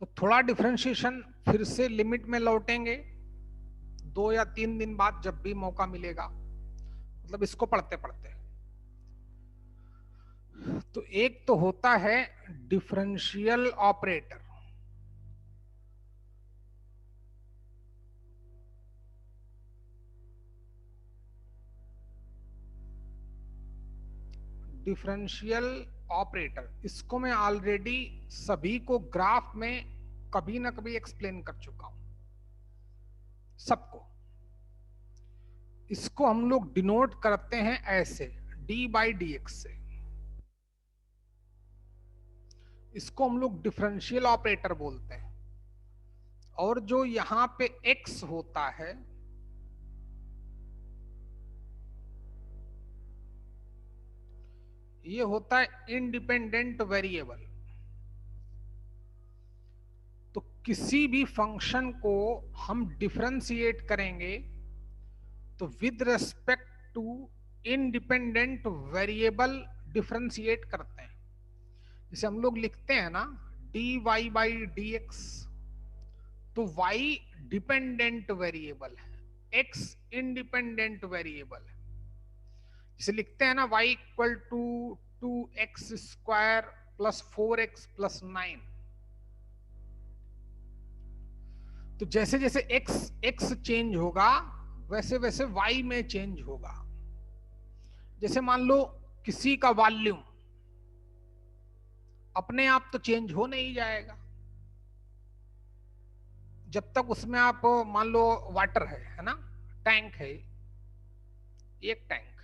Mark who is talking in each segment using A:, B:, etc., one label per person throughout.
A: तो थोड़ा डिफरेंशिएशन फिर से लिमिट में लौटेंगे 2 या 3 दिन बाद जब भी मौका मिलेगा, मतलब इसको पढ़ते पढ़ते। तो एक तो होता है डिफरेंशियल ऑपरेटर, डिफरेंशियल ऑपरेटर, इसको मैं ऑलरेडी सभी को ग्राफ में कभी ना कभी एक्सप्लेन कर चुका हूं, सबको। इसको हम लोग डिनोट करते हैं ऐसे, डी बाई डी एक्स से। इसको हम लोग डिफरेंशियल ऑपरेटर बोलते हैं। और जो यहां पे एक्स होता है, ये होता है इंडिपेंडेंट वेरिएबल। तो किसी भी फंक्शन को हम डिफरेंशिएट करेंगे तो with respect to independent variable differentiate करते हैं। जैसे हम लोग लिखते हैं ना D Y by D X, तो y डिपेंडेंट वेरिएबल है, x इंडिपेंडेंट वेरिएबल है। जैसे लिखते हैं ना y equal to 2x square plus 4x plus 9। तो जैसे जैसे x चेंज होगा वैसे वैसे y में चेंज होगा। जैसे मान लो किसी का वॉल्यूम अपने आप तो चेंज हो नहीं जाएगा, जब तक उसमें आप मान लो वाटर है ना, टैंक है, एक टैंक,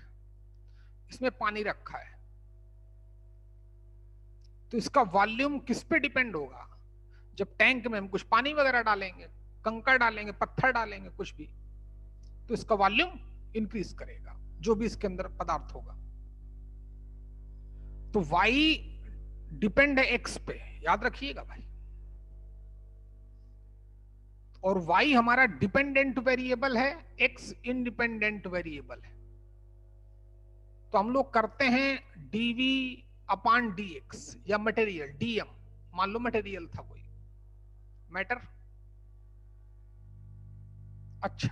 A: इसमें पानी रखा है, तो इसका वॉल्यूम किस पे डिपेंड होगा? जब टैंक में हम कुछ पानी वगैरह डालेंगे, कंकड़ डालेंगे, पत्थर डालेंगे, कुछ भी, तो इसका वॉल्यूम इंक्रीज करेगा, जो भी इसके अंदर पदार्थ होगा। तो y डिपेंड है x पे, याद रखिएगा भाई। और y हमारा डिपेंडेंट वेरिएबल है, x इंडिपेंडेंट वेरिएबल है। तो हम लोग करते हैं dv अपान dx, या मटेरियल dm, मान लो मटेरियल था कोई मैटर। अच्छा,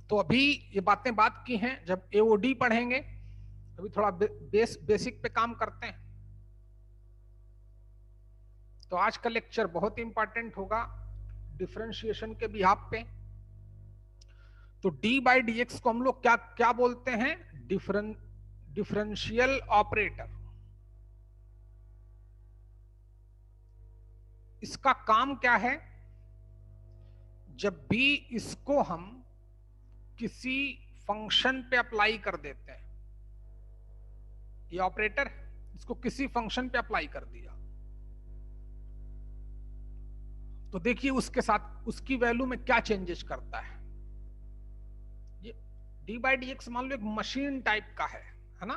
A: तो अभी ये बात की हैं, जब एओडी पढ़ेंगे अभी थोड़ा बेसिक पे काम करते हैं। तो आज का लेक्चर बहुत इंपॉर्टेंट होगा डिफरेंशिएशन के बिहाफ पे। तो डी बाई डी एक्स को हम लोग क्या क्या बोलते हैं? Differential operator. इसका काम क्या है? जब भी इसको हम किसी फंक्शन पे अप्लाई कर देते हैं, ये ऑपरेटर इसको किसी फंक्शन पे अप्लाई कर दिया, तो देखिए उसके साथ उसकी वैल्यू में क्या चेंजेस करता है। ये डी बाई डी एक्स मान लो एक मशीन टाइप का है ना।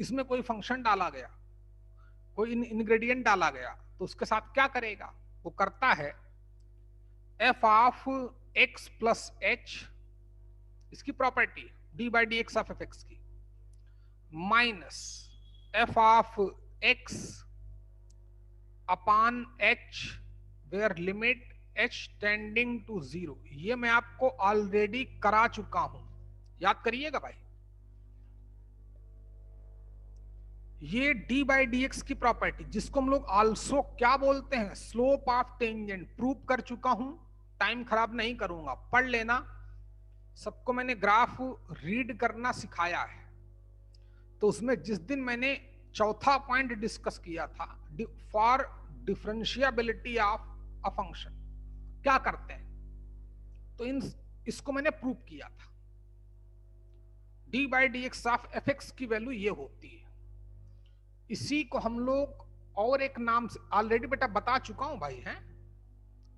A: इसमें कोई फंक्शन डाला गया, कोई इंग्रेडिएंट डाला गया, तो उसके साथ क्या करेगा? वो करता है F of x plus h, इसकी property d by D x of f x की, minus f of x upon h where limit H tending to 0। ये मैं आपको ऑलरेडी करा चुका हूं, याद करिएगा भाई। ये डी बाई डी एक्स की प्रॉपर्टी, जिसको हम लोग आल्सो क्या बोलते हैं? स्लोप ऑफ टेंजेंट, प्रूव कर चुका हूं, टाइम खराब नहीं करूंगा, पढ़ लेना। सबको मैंने ग्राफ रीड करना सिखाया है। तो उसमें जिस दिन मैंने चौथा पॉइंट डिस्कस किया था, for differentiability of a function क्या करते हैं, तो इसको मैंने प्रूव किया था। D by D x of f x की वैल्यू ये होती है। इसी को हम लोग और एक नाम से ऑलरेडी बेटा बता चुका हूं भाई, हैं?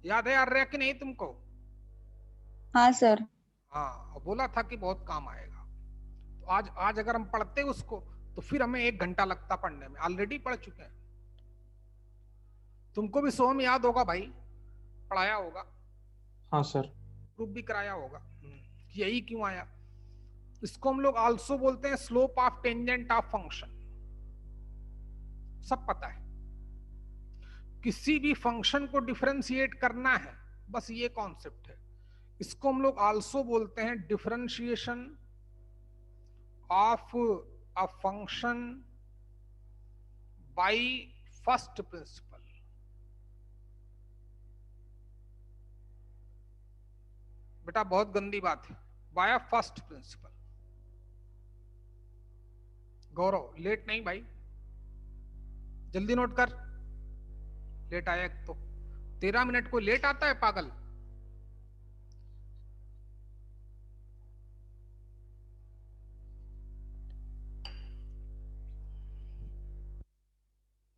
A: याद है यार कि नहीं तुमको?
B: हाँ सर।
A: हाँ, बोला था कि बहुत काम आएगा। तो आज अगर हम पढ़ते उसको तो फिर हमें 1 घंटा लगता पढ़ने में, ऑलरेडी पढ़ चुके हैं। तुमको भी सोम याद होगा भाई, पढ़ाया होगा।
C: हाँ सर।
A: प्रूफ भी कराया होगा कि यही क्यों आया। इसको हम लोग आल्सो बोलते हैं slope of tangent of function, सब पता है। किसी भी फंक्शन को डिफरेंशिएट करना है, बस ये कॉन्सेप्ट है। इसको हम लोग आल्सो बोलते हैं differentiation of a function by first principle. बेटा बहुत गंदी बात है, by first principle. Gaurav late नहीं भाई, जल्दी नोट कर। लेट आया तो 13 मिनट को लेट आता है पागल।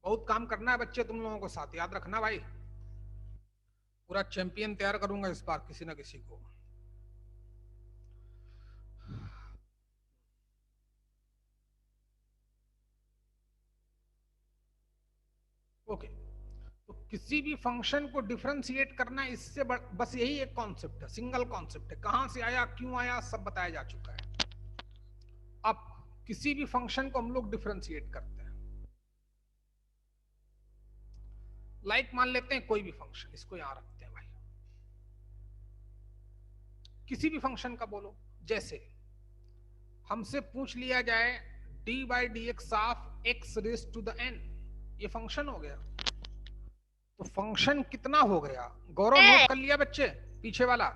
A: बहुत काम करना है बच्चे तुम लोगों को, साथ याद रखना भाई। पूरा चैंपियन तैयार करूंगा इस बार किसी ना किसी को। ओके, तो किसी भी फंक्शन को डिफरेंशिएट करना, इससे बस यही एक कॉन्सेप्ट है, सिंगल कॉन्सेप्ट है। कहां से आया, क्यों आया, सब बताया जा चुका है। अब किसी भी फंक्शन को हम लोग डिफरेंशिएट करते हैं। लाइक मान लेते हैं कोई भी फंक्शन, इसको यहां रखते हैं भाई। किसी भी फंक्शन का बोलो, जैसे हमसे पूछ लिया जाए D by D x of X raise to the N, ये फंक्शन हो गया। तो फंक्शन कितना हो गया गौरव, नोट कर लिया बच्चे पीछे वाला?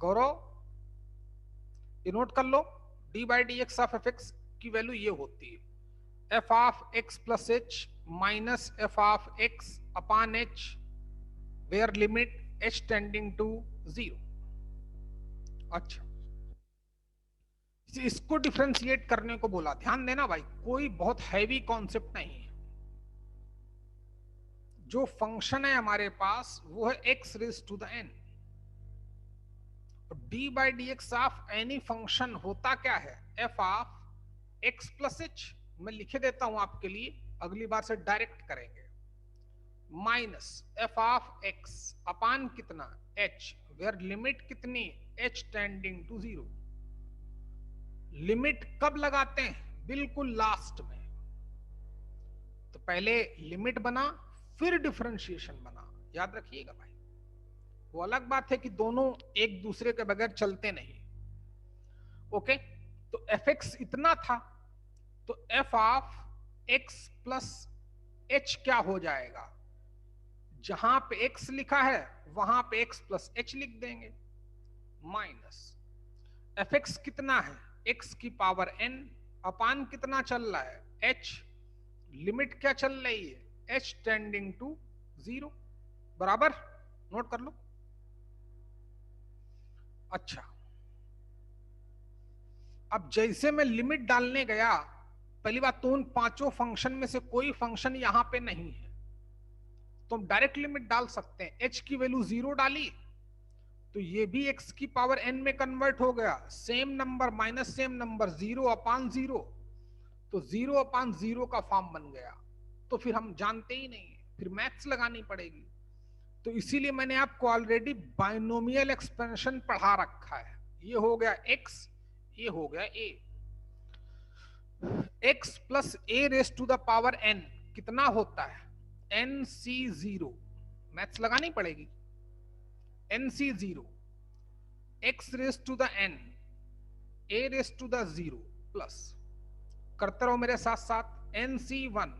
A: गौरव ये नोट कर लो, d by D x of f x की वैल्यू ये होती है F of x plus h minus f of x upon h where limit H tending to 0। अच्छा, इसको डिफरेंशिएट करने को बोला। ध्यान देना भाई, कोई बहुत हैवी कॉन्सेप्ट नहीं है। जो फंक्शन है हमारे पास वो है X raise to the N. D by D x of any function होता क्या है, F of x plus H. मैं लिखे देता हूं आपके लिए, अगली बार से डायरेक्ट करेंगे। Minus f of x upon कितना, एच, वेयर लिमिट कितनी, एच टेंडिंग टू 0। लिमिट कब लगाते हैं, बिल्कुल लास्ट में। तो पहले लिमिट बना फिर डिफरेंशिएशन बना, याद रखिएगा भाई। वो अलग बात है कि दोनों एक दूसरे के बगैर चलते नहीं। ओके, तो एफ एक्स इतना था, तो F of x plus h क्या हो जाएगा, जहां पे एक्स लिखा है वहां पे एक्स प्लस एच लिख देंगे, माइनस एफ एक्स कितना है, एक्स की पावर एन अपान कितना चल रहा है, एच, लिमिट क्या चल रही है, एच टेंडिंग टू 0, बराबर। नोट कर लो। अच्छा, अब जैसे मैं लिमिट डालने गया, पहली बात तो उन पांचों फंक्शन में से कोई फंक्शन यहां पे नहीं है, तो हम डायरेक्ट लिमिट डाल सकते हैं। एच की वैल्यू 0 डाली तो ये भी एक्स की पावर एन में कन्वर्ट हो गया, same number minus same number, 0 अपान 0, तो 0 अपान 0 का फॉर्म बन गया। तो फिर हम जानते ही नहीं, फिर मैथ्स लगानी पड़ेगी। तो इसीलिए मैंने आपको ऑलरेडी बाइनोमियल एक्सपेंशन पढ़ा रखा है। ये हो गया x, ये हो गया a। x प्लस a raise to the power n कितना होता है, nc0, मैथ्स लगानी पड़ेगी। nc0 x raise to the n a raise to the 0 plus, करते रहो मेरे साथ साथ, nc1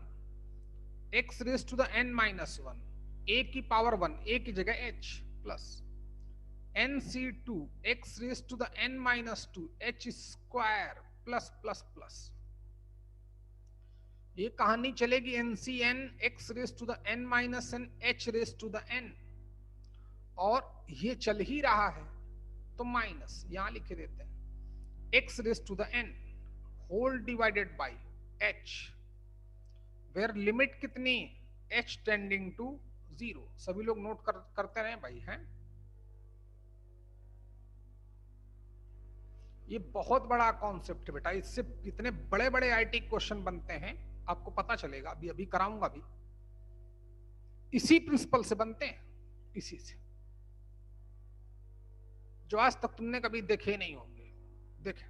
A: x raise to the n minus 1 a की पावर 1, a की जगह h, plus nc2 x raise to the n minus 2 h square plus plus plus. ये कहानी चलेगी ncn x raise to the n minus n h raise to the n, और ये चल ही रहा है तो माइनस यहां लिखे देते हैं x raise to the n whole divided by h, where limit कितनी, h टेंडिंग टू 0। सभी लोग नोट करते रहे भाई हैं। ये बहुत बड़ा कॉन्सेप्ट है बेटा, इससे इतने बड़े बड़े आईटी क्वेश्चन बनते हैं, आपको पता चलेगा। अभी अभी कराऊंगा भी, इसी प्रिंसिपल से बनते हैं, इसी से, जो आज तक तुमने कभी देखे नहीं होंगे। देखे,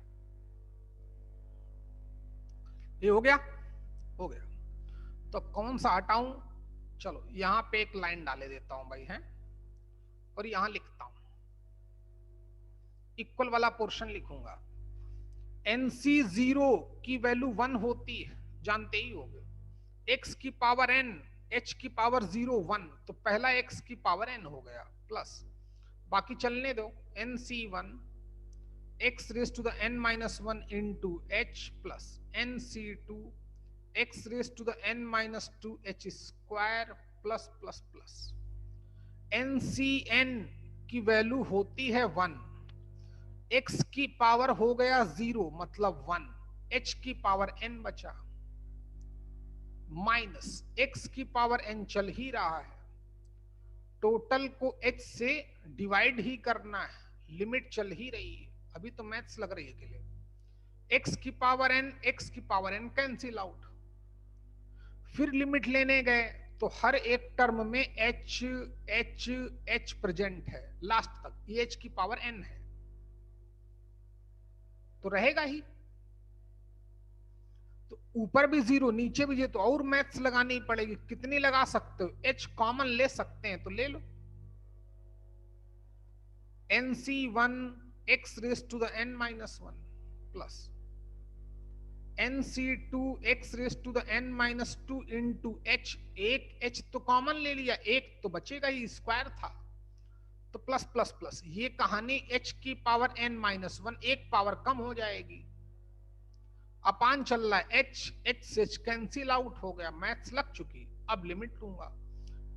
A: ये हो गया, हो गया। तो कौन सा हटाऊं? चलो यहां पे एक लाइन डाले देता हूं भाई, है, और यहां लिखता हूं, इक्वल वाला पोर्शन लिखूंगा। NC0 की वैल्यू 1 होती है, जानते ही होगे। x की पावर n, h की पावर 0 1, तो पहला x की पावर n हो गया, प्लस बाकी चलने दो, NC1 x raise to the n minus 1 into h plus NC2 x raise to the n minus 2 h square plus plus plus. NCn की वैल्यू होती है 1, x की पावर हो गया 0 मतलब 1, h की पावर n बचा, माइनस x की पावर n चल ही रहा है, टोटल को h से डिवाइड ही करना है, लिमिट चल ही रही है, अभी तो मैथ्स लग रही है के लिए। x की पावर n कैंसिल आउट, फिर लिमिट लेने गए तो हर एक टर्म में h प्रेजेंट है लास्ट तक, ये h की पावर n है तो रहेगा ही, तो ऊपर भी 0 नीचे भी 0, तो और मैथ्स लगानी पड़ेगी। कितनी लगा सकते हो? h कॉमन ले सकते हैं तो ले लो, NC1 x raise to the n minus 1 plus NC2 x raise to the n minus 2 into h, एक h तो कॉमन ले लिया, एक तो बचेगा ही, स्क्वायर था, तो प्लस प्लस प्लस, ये कहानी h की पावर n माइनस 1, एक पावर कम हो जाएगी, अपान चल रहा है, h से कैंसिल आउट हो गया, मैथ्स लग चुकी। अब लिमिट लूंगा,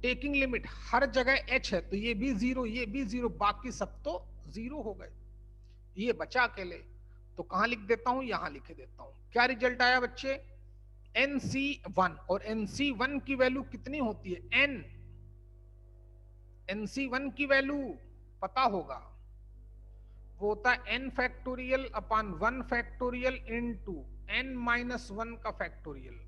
A: टेकिंग लिमिट, हर जगह h है तो ये भी 0, ये भी 0, बाकी सब तो 0 हो गए, ये बचा अकेले, तो कहां लिख देता हूं? यहां लिख देता हूं। क्या रिजल्ट आया बच्चे? NC1, और NC1 की वैल्यू कितनी होती है? n, NC1 की वैल्यू पता होगा, वो होता है n factorial upon 1 factorial into n minus 1 का फैक्टोरियल,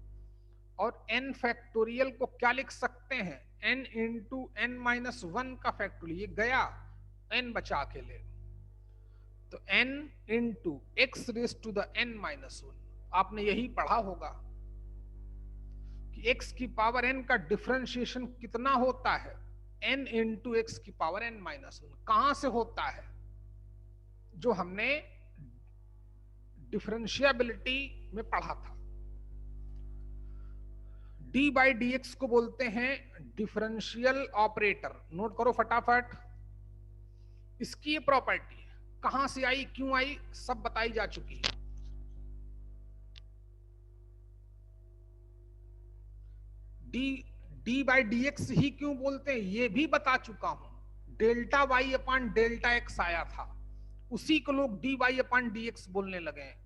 A: और n फैक्टोरियल को क्या लिख सकते हैं? n इंटू n माइनस 1 का फैक्टोरियल, ये गया, n बचा के ले, तो n into X raise to the n minus 1, आपने यही पढ़ा होगा कि x की पावर n का डिफरेंशिएशन कितना होता है? n इंटू एक्स की पावर n माइनस 1, कहां से होता है? जो हमने डिफरेंशियबिलिटी में पढ़ा था, d बाई डी एक्स को बोलते हैं डिफरेंशियल ऑपरेटर, नोट करो फटाफट। इसकी ये प्रॉपर्टी कहां से आई, क्यों आई, सब बताई जा चुकी है। डी बाई डी एक्स ही क्यों बोलते हैं ये भी बता चुका हूं, delta Y upon delta X आया था, उसी को लोग D Y upon D X बोलने लगे हैं।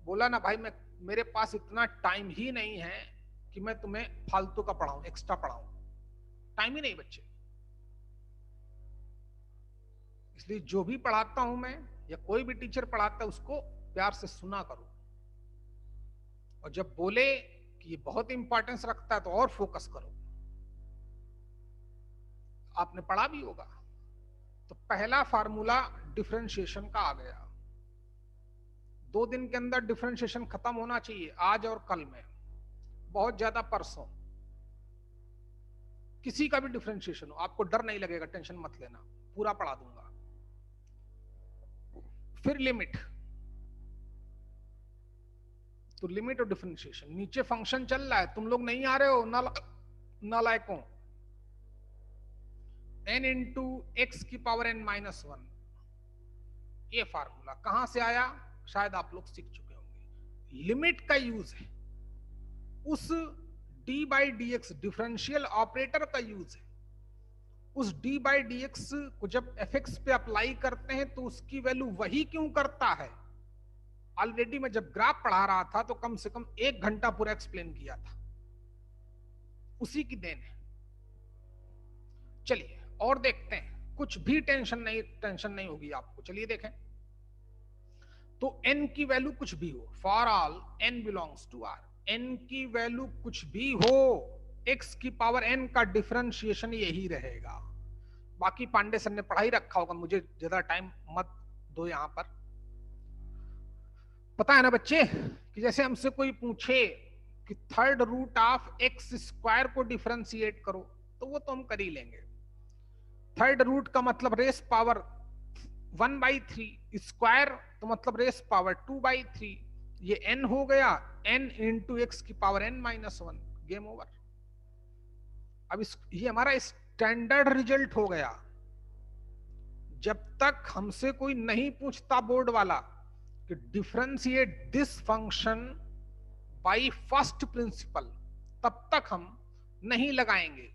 A: बोला ना भाई, मैं मेरे पास इतना टाइम ही नहीं है कि मैं तुम्हें फालतू का पढ़ाऊं, एक्स्ट्रा पढ़ाऊं, टाइम ही नहीं बच्चे, इसलिए जो भी पढ़ाता हूं मैं या कोई भी टीचर पढ़ाता है उसको प्यार से सुना करो, और जब बोले कि ये बहुत इंपॉर्टेंस रखता है तो और फोकस करो। आपने पढ़ा भी होगा, तो पहला फार्मूला डिफरेंशिएशन का आ गया, 2 दिन के अंदर डिफरेंशिएशन खत्म होना चाहिए, आज और कल में, बहुत ज्यादा परसों, किसी का भी डिफरेंशिएशन हो, आपको डर नहीं लगेगा, टेंशन मत लेना, पूरा पढ़ा दूंगा। फिर लिमिट, तो लिमिट और डिफरेंशिएशन, नीचे फंक्शन चल रहा है, तुम लोग नहीं आ रहे हो नालायकों, n इंटू एक्स की पावर n माइनस 1, ये फार्मूला कहां से आया? शायद आप लोग सीख चुके होंगे, लिमिट का यूज है, उस d by D x differential operator का यूज है, उस d बाई डी एक्स को जब fx पे अप्लाई करते हैं तो उसकी वैल्यू वही क्यों करता है? ऑलरेडी मैं जब ग्राफ पढ़ा रहा था तो कम से कम 1 घंटा पूरा एक्सप्लेन किया था, उसी की देन है। चलिए और देखते हैं, कुछ भी टेंशन नहीं होगी आपको। चलिए देखें, तो n की वैल्यू कुछ भी हो, for all n belongs to r, n की वैल्यू कुछ भी हो, x की पावर n का डिफरेंशिएशन यही रहेगा। बाकी पांडे सर ने पढ़ाई रखा होगा, मुझे ज्यादा टाइम मत दो यहां पर। पता है ना बच्चे कि जैसे हमसे कोई पूछे कि third root of X square को डिफरेंशिएट करो, तो वो तो हम कर ही लेंगे। थर्ड रूट का मतलब रेस पावर 1/3, स्क्वायर तो मतलब रेस पावर 2/3, ये n हो गया, n इंटू एक्स की पावर n-1, गेम ओवर। अब ये हमारा स्टैंडर्ड रिजल्ट हो गया। जब तक हमसे कोई नहीं पूछता बोर्ड वाला कि differentiate this function by first principal, तब तक हम नहीं लगाएंगे।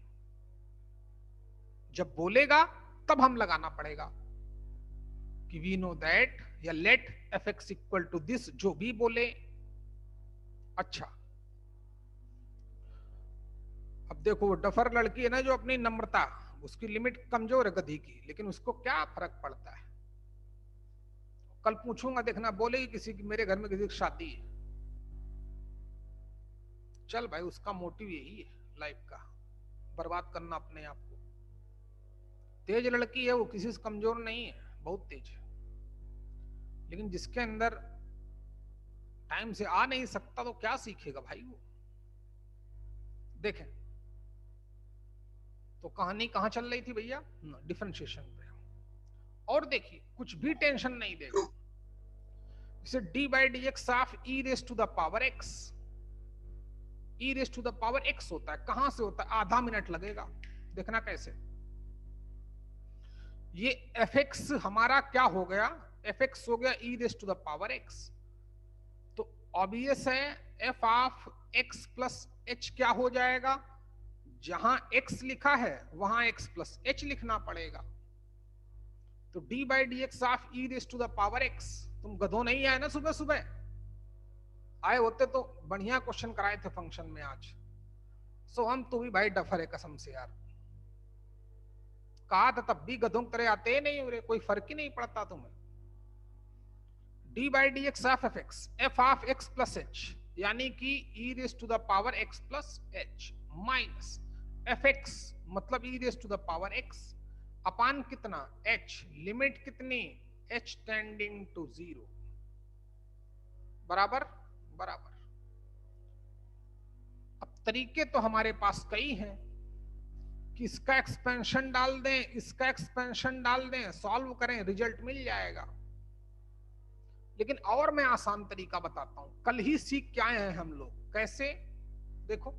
A: जब बोलेगा तब हम लगाना पड़ेगा कि वी नो दैट, या let F X equal to this, जो भी बोले। अच्छा, अब देखो वो डफर लड़की है ना जो अपनी नम्रता, उसकी लिमिट कमजोर है गधी की, लेकिन उसको क्या फर्क पड़ता है। कल पूछूंगा, देखना बोलेगी किसी की मेरे घर में किसी की शादी है, चल भाई उसका मोटिव यही है लाइफ का, बर्बाद करना अपने आप को। तेज लड़की है वो, किसी से कमजोर नहीं है, बहुत तेज है, लेकिन जिसके अंदर टाइम से आ नहीं सकता तो क्या सीखेगा भाई वो। देखें तो कहानी कहां चल रही थी भैया, डिफरेंशिएशन पे। और देखिए कुछ भी टेंशन नहीं देगा, जैसे D by D x of E raise to the power X, E raise to the power X होता है, कहां से होता है, आधा मिनट लगेगा, देखना कैसे। ये एफ एक्स हमारा क्या हो गया, एफ एक्स हो गया e raise to the power x, तो ऑब्वियस है F of x plus h क्या हो जाएगा, जहां x लिखा है वहां x प्लस एच लिखना पड़ेगा। तो d by D x of E raise to the power x, तुम गधो नहीं आए ना सुबह सुबह, आए होते तो बढ़िया क्वेश्चन कराए थे फंक्शन में आज। सो हम तो भी भाई डफर है कसम से यार, कहा था तब भी गधों की तरह आते नहीं हो, कोई फर्क ही नहीं पड़ता तुम्हें। d by D x of f x, f of x plus h, यानी कि e raise to the power x plus h minus f x मतलब e raise to the power x upon कितना h, लिमिट कितनी h tending to 0, बराबर बराबर। अब तरीके तो हमारे पास कई हैं कि इसका एक्सपेंशन डाल दें, इसका एक्सपेंशन डाल दें, सॉल्व करें, रिजल्ट मिल जाएगा। लेकिन और मैं आसान तरीका बताता हूं, कल ही सीख के आए हैं हम लोग, कैसे देखो,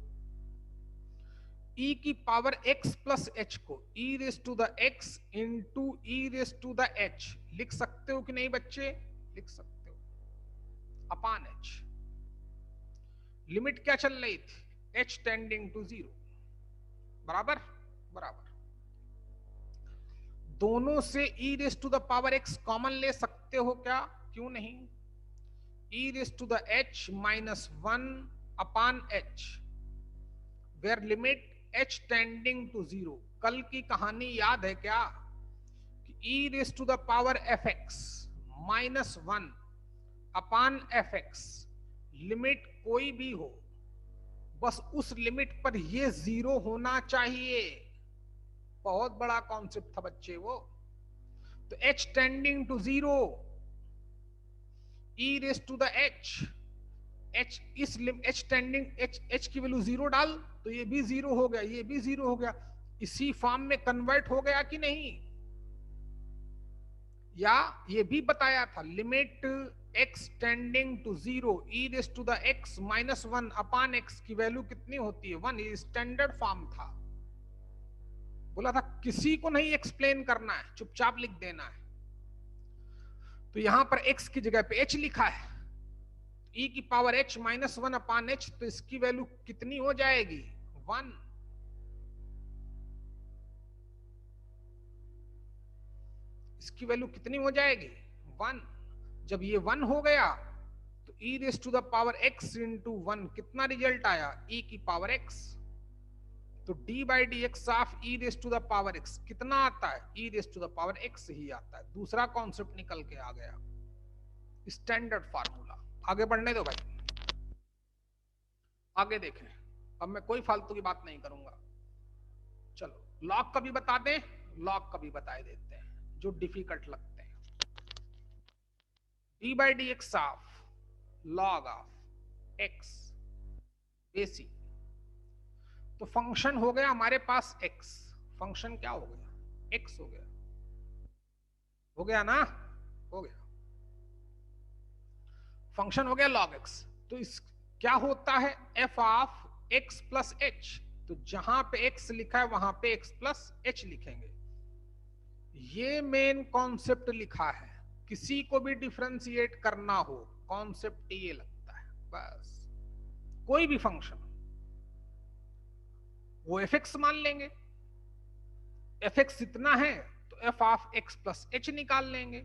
A: e की पावर x प्लस एच को e raise to the x into e raise to the h लिख सकते हो कि नहीं बच्चे, लिख सकते हो, अपान h। लिमिट क्या चल रही थी, h टेंडिंग टू 0, बराबर बराबर। दोनों से e raise to the power x common ले सकते हो क्या, क्यों नहीं, e raise to the h minus 1 upon h, where limit h tending to 0। कल की कहानी याद है क्या, कि e raise to the power f x minus 1 upon f x, limit कोई भी हो, बस उस लिमिट पर ये 0 होना चाहिए। बहुत बड़ा कॉन्सेप्ट था बच्चे वो। तो h tending to 0, e raise to the h, h इस h टेंडिंग h की वैल्यू 0 डाल तो ये भी 0 हो गया, ये भी 0 हो गया, इसी फॉर्म में कन्वर्ट हो गया कि नहीं। या ये भी बताया था limit x tending to 0 e raise to the x minus 1 upon x की वैल्यू कितनी होती है 1, ये स्टैंडर्ड फॉर्म था। बोला था किसी को नहीं एक्सप्लेन करना है, चुपचाप लिख देना है। तो यहां पर x की जगह पे h लिखा है, e की power h minus 1 upon h, तो इसकी वैल्यू कितनी हो जाएगी 1। इसकी वैल्यू कितनी हो जाएगी 1। जब ये 1 हो गया तो e raise to the power x into 1 कितना रिजल्ट आया, e की पावर x। तो d by D x of e raise to the power x कितना आता है, e raise to the power x ही आता है। दूसरा कॉन्सेप्ट निकल के आ गया, स्टैंडर्ड फार्मूला। आगे बढ़ने दो भाई, आगे देखें, अब मैं कोई फालतू की बात नहीं करूंगा। चलो लॉग का भी बता दें, लॉग का भी बता देते हैं जो डिफिकल्ट लगते हैं। d by D x of log of x basic. तो फंक्शन हो गया हमारे पास x, फंक्शन क्या हो गया, x हो गया, हो गया ना, हो गया, फंक्शन हो गया log x। तो इस क्या होता है, f of x plus h, तो जहां पे x लिखा है वहां पे x प्लस h लिखेंगे। ये मेन कॉन्सेप्ट लिखा है, किसी को भी डिफरेंशिएट करना हो कॉन्सेप्ट ये लगता है बस। कोई भी फंक्शन वो fx मान लेंगे, fx इतना है तो f of x plus h निकाल लेंगे।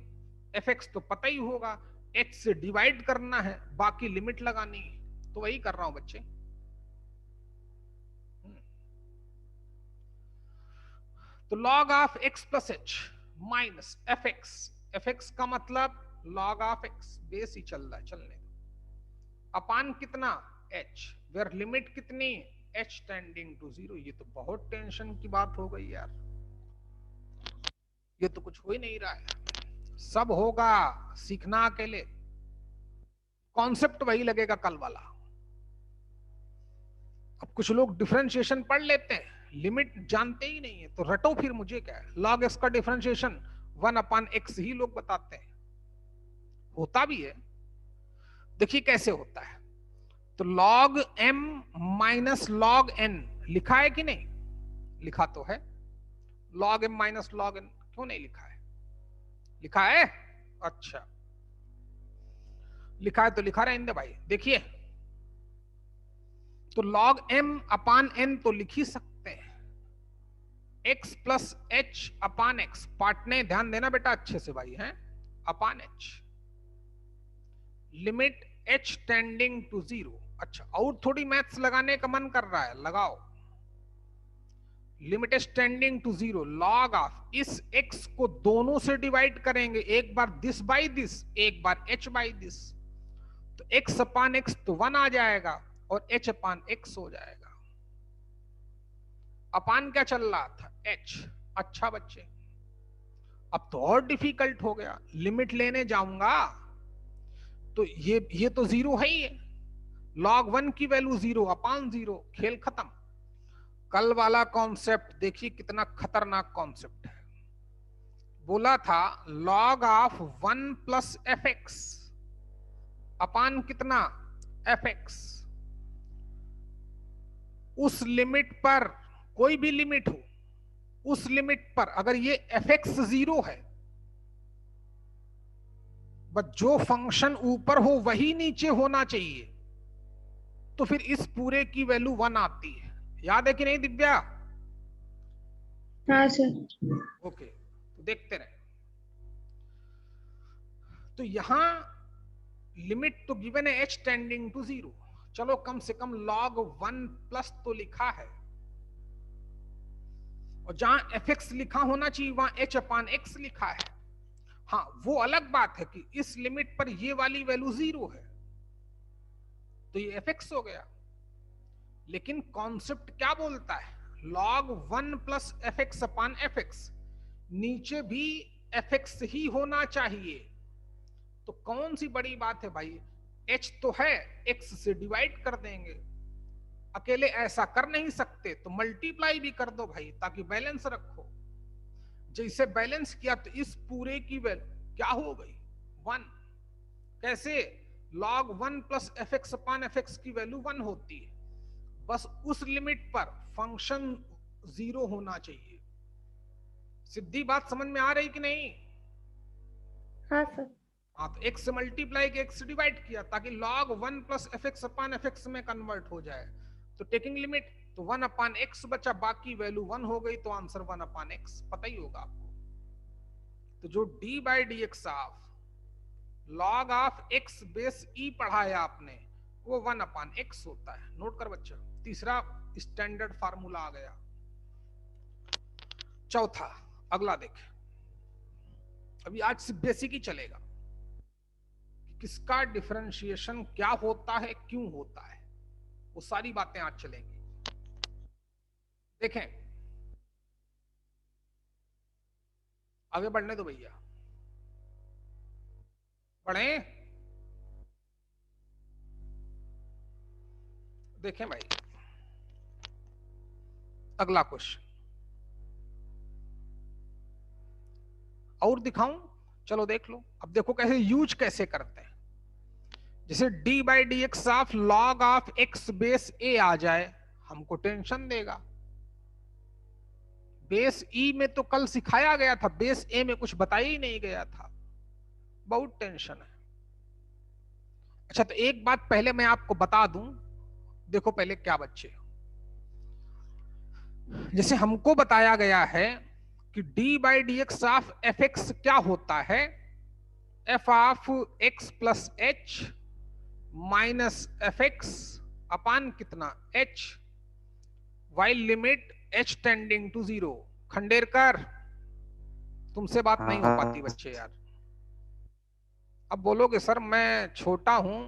A: fx तो पता ही होगा, h से डिवाइड करना है, बाकी लिमिट लगानी है, तो वही कर रहा हूं बच्चे। तो log of x plus h minus fx, fx का मतलब log ऑफ x, बेस ही चल रहा है, चलने दो, अपान कितना h, वेयर लिमिट कितनी h टेंडिंग टू 0। ये तो बहुत टेंशन की बात हो गई यार, ये तो कुछ हो ही नहीं रहा है, सब होगा, सीखना अकेले, कॉन्सेप्ट वही लगेगा कल वाला। अब कुछ लोग डिफरेंशिएशन पढ़ लेते हैं, लिमिट जानते ही नहीं है, तो रटो फिर, मुझे क्या है, log x का डिफरेंशिएशन 1/x ही लोग बताते हैं, होता भी है। देखिए कैसे होता है, तो log m minus log n लिखा है कि नहीं, लिखा तो है, log m minus log n क्यों नहीं लिखा है, लिखा है, अच्छा लिखा है तो लिखा रहने दे भाई। देखिए तो log m अपान n तो लिख ही सकते हैं, x plus h upon x, पार्टने ध्यान देना बेटा अच्छे से भाई, हैं upon h, limit h tending to 0। अच्छा और थोड़ी मैथ्स लगाने का मन कर रहा है, लगाओ, limit h tending to 0, log of इस x को दोनों से डिवाइड करेंगे, एक बार दिस बाई दिस, एक बार h बाई दिस, तो x अपान x तो 1 आ जाएगा और h अपान x हो जाएगा। अपान क्या चल रहा था, h। अच्छा बच्चे अब तो और डिफिकल्ट हो गया, लिमिट लेने जाऊंगा तो ये तो 0 है ही है, log 1 की वैल्यू 0 अपान 0, खेल खत्म। कल वाला कॉन्सेप्ट देखिए कितना खतरनाक कॉन्सेप्ट है, बोला था log of 1 plus f x upon कितना एफ एक्स, उस लिमिट पर, कोई भी लिमिट हो, उस लिमिट पर अगर ये एफ एक्स 0 है, बस जो फंक्शन ऊपर हो वही नीचे होना चाहिए, तो फिर इस पूरे की वैल्यू 1 आती है, याद है कि नहीं दिव्या।
B: हाँ सर।
A: ओके तो देखते रहे, तो यहां लिमिट तो गिवन है h टेंडिंग टू 0, चलो कम से कम log 1 प्लस तो लिखा है, और जहां fx लिखा होना चाहिए वहां h अपान x लिखा है। हाँ वो अलग बात है कि इस लिमिट पर ये वाली वैल्यू 0 है तो ये fx हो गया, लेकिन कॉन्सेप्ट क्या बोलता है, log 1 plus f x upon f x, नीचे भी fx ही होना चाहिए, तो कौन सी बड़ी बात है भाई, h तो है, x से डिवाइड कर देंगे, अकेले ऐसा कर नहीं सकते तो मल्टीप्लाई भी कर दो भाई, ताकि बैलेंस रखो। जैसे बैलेंस किया तो इस पूरे की वैल्यू क्या हो गई 1, कैसे, log 1 plus f x upon f x की वैल्यू 1 होती है, बस उस लिमिट पर फंक्शन 0 होना चाहिए। सीधी बात समझ में आ रही कि नहीं।
B: हाँ सर।
A: हाँ तो x से मल्टीप्लाई किया, x से डिवाइड किया, ताकि log 1 plus f x upon f x में कन्वर्ट हो जाए, तो टेकिंग लिमिट तो 1 अपान एक्स बचा, बाकी वैल्यू 1 हो गई, तो आंसर 1 अपान एक्स पता ही होगा आपको। तो जो d by D x of log of x base e पढ़ा है आपने, वो 1 अपान एक्स होता है, नोट कर बच्चा, तीसरा स्टैंडर्ड फार्मूला आ गया। चौथा अगला देख, अभी आज से बेसिक ही चलेगा, किसका डिफरेंशिएशन क्या होता है, क्यों होता है, वो सारी बातें आज चलेंगी। देखें आगे बढ़ने दो भैया, पढ़ें। देखें भाई, अगला क्वेश्चन और दिखाऊं? चलो देख लो। अब देखो कैसे यूज कैसे करते हैं। जैसे D by D x of log of x base a आ जाए, हमको टेंशन देगा। बेस ई में तो कल सिखाया गया था, बेस ए में कुछ बताया ही नहीं गया था, बहुत टेंशन है। अच्छा, तो एक बात पहले मैं आपको बता दूं, देखो पहले क्या बच्चे, जैसे हमको बताया गया है कि d by D x of f x क्या होता है, F of x plus h minus f x upon कितना h, while limit H tending to zero. Khanderkar, तुमसे बात नहीं हो पाती बच्चे यार। अब बोलोगे सर मैं छोटा हूं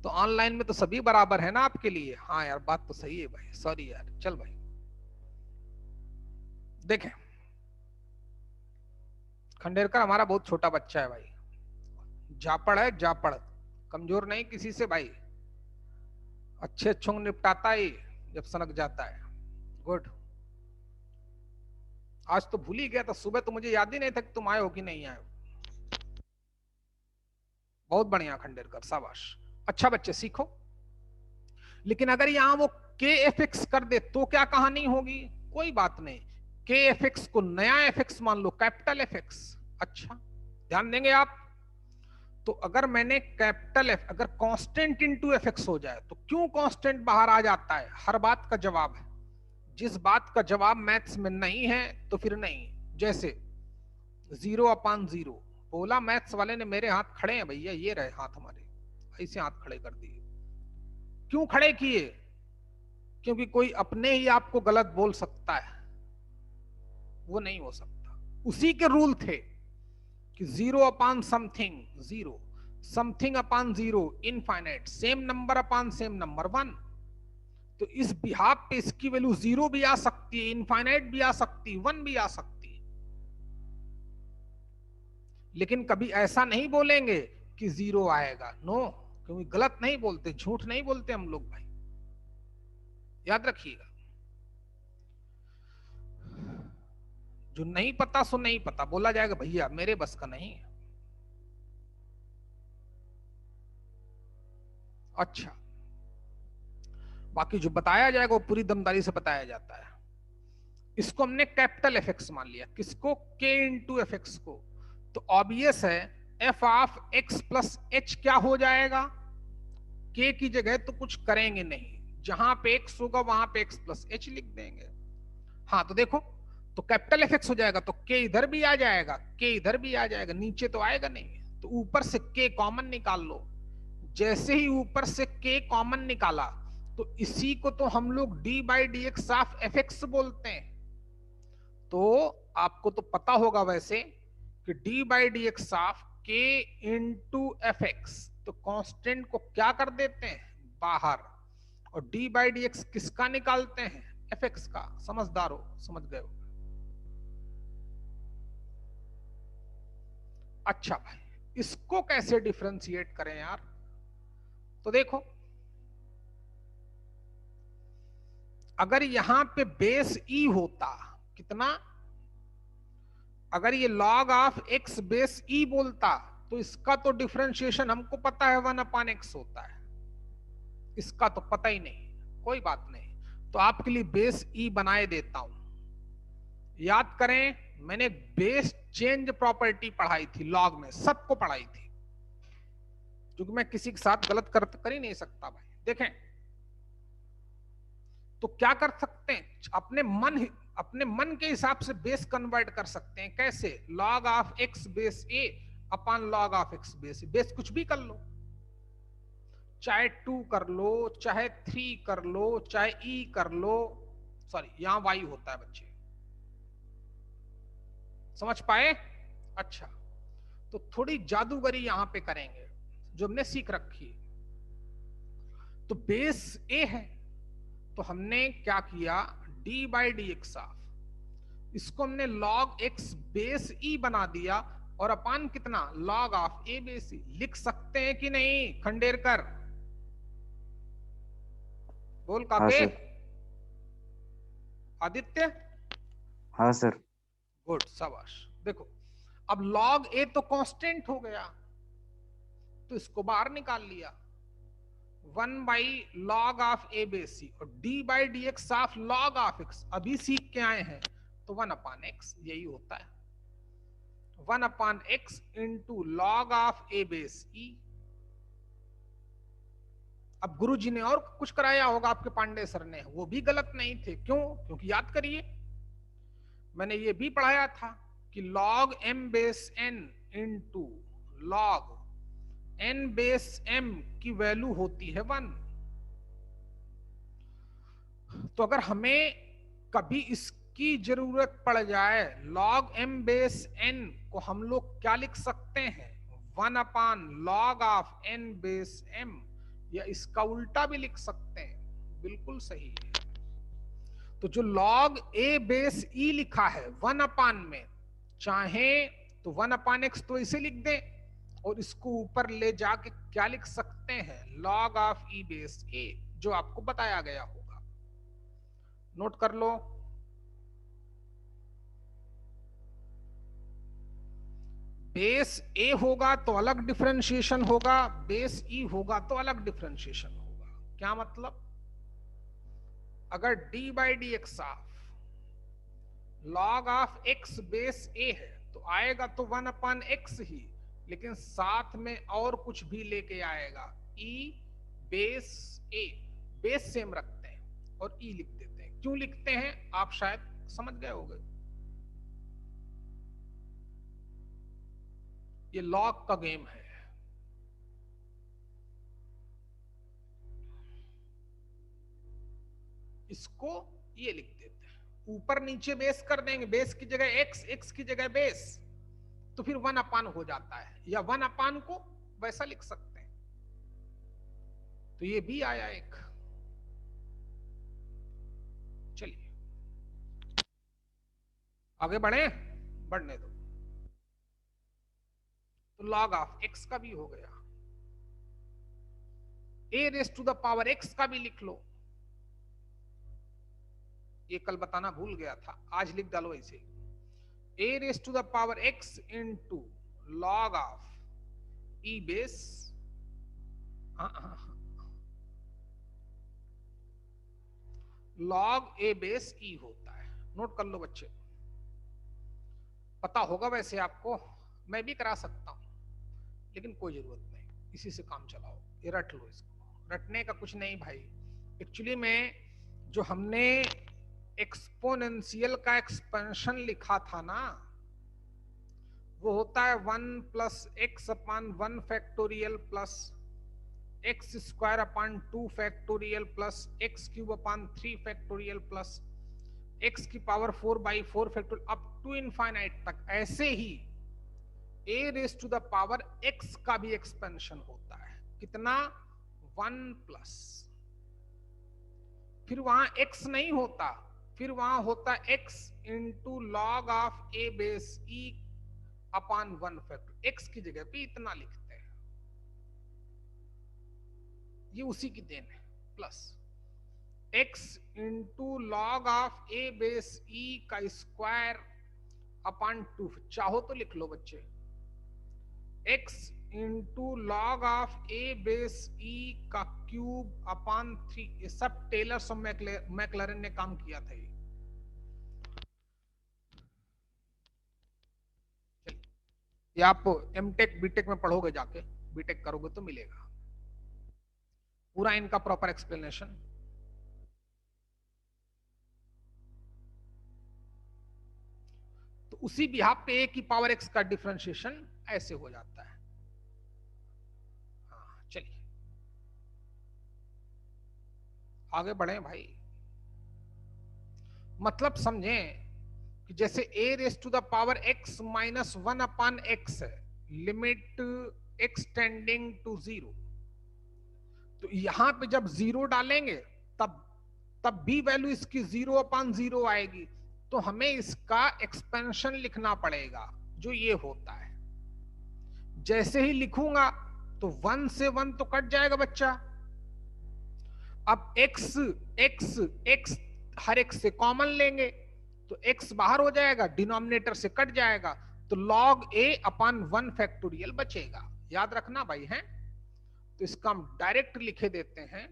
A: तो ऑनलाइन में तो सभी बराबर है ना आपके लिए। हाँ यार, बात तो सही है भाई, सॉरी यार। चल भाई देखें, खंडेरकर हमारा बहुत छोटा बच्चा है भाई, जापड़ है जापड़, कमजोर नहीं किसी से भाई, अच्छे अच्छों निपटाता ही जब सनक जाता है। गुड। आज तो भूल ही गया था, सुबह तो मुझे याद ही नहीं था कि तुम आए हो कि नहीं आए हो। बहुत बढ़िया खंडेरकर, शाबाश, अच्छा बच्चे, सीखो। लेकिन अगर यहां वो के एफ एक्स कर दे तो क्या कहानी होगी? कोई बात नहीं, के एफ एक्स को नया एफ एक्स मान लो, कैपिटल एफ एक्स। अच्छा, ध्यान देंगे आप। तो अगर मैंने कैपिटल एफ, अगर कांस्टेंट इनटू एफ एक्स हो जाए तो क्यों कांस्टेंट बाहर आ जाता है? हर बात का जवाब है। जिस बात का जवाब मैथ्स में नहीं है तो फिर नहीं। जैसे 0/0 बोला, मैथ्स वाले ने, मेरे हाथ खड़े हैं भैया, ये रहे हाथ हमारे, ऐसे हाथ खड़े कर दिए। क्यों खड़े किए? क्योंकि कोई अपने ही आपको गलत बोल सकता है, वो नहीं हो सकता। उसी के रूल थे कि 0/समथिंग 0, something upon 0 infinite, same number upon same number 1। तो इस बिहाफ पे इसकी वैल्यू 0 भी आ सकती है, इनफाइनाइट भी आ सकती है, 1 भी आ सकती है। लेकिन कभी ऐसा नहीं बोलेंगे कि 0 आएगा, नो, क्योंकि गलत नहीं बोलते, झूठ नहीं बोलते हम लोग भाई, याद रखिएगा। जो नहीं पता सो नहीं पता बोला जाएगा, भैया मेरे बस का नहीं है। अच्छा, बाकी जो बताया जाएगा वो पूरी दमदारी से बताया जाता है। इसको हमने कैपिटल एफ एक्स मान लिया, किसको? के इंटू एफ एक्स को। तो ऑब्वियस है F of x plus h क्या हो जाएगा? के की जगह तो कुछ करेंगे नहीं, जहां पे एक्स होगा वहां पे एक्स प्लस एच लिख देंगे। हाँ तो देखो, तो कैपिटल एफ एक्स हो जाएगा तो के इधर भी आ जाएगा, के इधर भी आ जाएगा, नीचे तो आएगा नहीं। तो ऊपर से के कॉमन निकाल लो। जैसे ही ऊपर से के कॉमन निकाला तो इसी को तो हम लोग D by D x of f x बोलते हैं। तो आपको तो पता होगा वैसे कि d by D x of के इंटू एफ एक्स, तो कांस्टेंट को क्या कर देते हैं? बाहर। और डी बाई डी एक्स किसका निकालते हैं? एफ एक्स का। समझदार हो, समझ गए हो। अच्छा भाई, इसको कैसे डिफरेंशिएट करें यार? तो देखो, अगर यहां पे बेस ई होता, कितना? अगर ये log ऑफ x बेस ई बोलता तो इसका तो डिफरेंशिएशन हमको पता है 1/x होता है, इसका तो पता ही नहीं। कोई बात नहीं, तो आपके लिए बेस ई बनाए देता हूं। याद करें, मैंने बेस चेंज प्रॉपर्टी पढ़ाई थी लॉग में, सबको पढ़ाई थी, क्योंकि मैं किसी के साथ गलत कर ही नहीं सकता भाई। देखें, तो क्या कर सकते हैं? अपने मन के हिसाब से बेस कन्वर्ट कर सकते हैं। कैसे? log of x base a upon log of x base, base कुछ भी कर लो, चाहे 2 कर लो, चाहे 3 कर लो, चाहे e कर लो। सॉरी, यहां y होता है बच्चे, समझ पाए? अच्छा, तो थोड़ी जादूगरी यहां पे करेंगे जो हमने सीख रखी है। तो बेस a है, तो हमने क्या किया? D by D x of, इसको हमने log x बेस e बना दिया, और अपान कितना? log of a base e। लिख सकते हैं कि नहीं खंडेरकर? बोल
C: हाँ
A: काके।
C: सर।
A: आदित्य।
C: हाँ सर।
A: गुड, शाबाश। देखो अब log a तो कांस्टेंट हो गया, तो इसको बाहर निकाल लिया, 1/log of a base c, और d by D x of log of x अभी सीख के आए हैं, तो 1/x यही होता है, 1/x into log of a base e। अब गुरुजी ने और कुछ कराया होगा आपके पांडे सर ने, वो भी गलत नहीं थे। क्यों? क्योंकि याद करिए मैंने ये भी पढ़ाया था कि log m base n into log n base m की वैल्यू होती है 1। तो अगर हमें कभी इसकी जरूरत पड़ जाए, log m बेस n को हम लोग क्या लिख सकते हैं, 1/log of n base m, या इसका उल्टा भी लिख सकते हैं। बिल्कुल सही है। तो जो log a बेस e लिखा है 1/ में, चाहे तो 1/x तो इसे लिख दें, और इसको ऊपर ले जाके क्या लिख सकते हैं, log of e base a, जो आपको बताया गया होगा। नोट कर लो। बेस a होगा तो अलग डिफरेंशिएशन होगा, बेस e होगा तो अलग डिफरेंशिएशन होगा। क्या मतलब? अगर d by D x of log of x base a है तो आएगा तो 1/x ही, लेकिन साथ में और कुछ भी लेके आएगा, e base a। Base same रखते हैं और e लिख देते हैं। क्यों लिखते हैं आप शायद समझ गए होंगे, ये लॉग का गेम है। इसको ये लिख देते हैं, ऊपर नीचे बेस कर देंगे, बेस की जगह x, x की जगह बेस, तो फिर 1/ हो जाता है, या 1/ को वैसा लिख सकते हैं। तो ये भी आया एक। चलिए आगे बढ़े, बढ़ने दो। तो log ऑफ x का भी हो गया, a raise to the power x का भी लिख लो। ये कल बताना भूल गया था, आज लिख डालो इसे, a raise to the power x into log of e base, log a base e होता है। नोट कर लो बच्चे, पता होगा वैसे आपको, मैं भी करा सकता हूं, लेकिन कोई जरूरत नहीं, इसी से काम चलाओ। ये रट लो, इसको रटने का कुछ नहीं भाई। एक्चुअली में जो हमने एक्सपोनेंशियल का एक्सपेंशन लिखा था ना, वो होता है 1 plus x upon 1 factorial plus x square upon 2 factorial plus x cube upon 3 factorial plus x की power 4/4 factorial up to infinite तक। ऐसे ही a raise to the power x का भी एक्सपेंशन होता है। कितना? 1 प्लस, फिर वहां x नहीं होता, फिर वहां होता x into log of a base e upon 1 factor. x की जगह पे इतना लिखते हैं, ये उसी की देन है। Plus x into log of a base e का स्क्वायर अपान 2, चाहो तो लिख लो बच्चे, x into log of a base e का क्यूब अपान 3। ये सब टेलर्स और मैक्लैरेन ने काम किया था। ये आप एमटेक बीटेक में पढ़ोगे, जाके बीटेक करोगे तो मिलेगा पूरा इनका प्रॉपर एक्सप्लेनेशन। तो उसी बिहाफ पे a की पावर x का डिफरेंशिएशन ऐसे हो जाता है। हाँ चलिए आगे बढ़े भाई। मतलब समझें कि जैसे a raise to the power x minus 1 upon x है, लिमिट x टेंडिंग टू 0, तो यहां पे जब 0 डालेंगे तब भी वैल्यू इसकी 0/0 आएगी, तो हमें इसका एक्सपेंशन लिखना पड़ेगा, जो ये होता है। जैसे ही लिखूंगा तो 1 से 1 तो कट जाएगा बच्चा, अब x x x हर x से कॉमन लेंगे तो x बाहर हो जाएगा, डिनोमिनेटर से कट जाएगा, तो log a अपॉन 1 फैक्टोरियल बचेगा। याद रखना भाई है। तो इसका हम डायरेक्ट लिखे देते हैं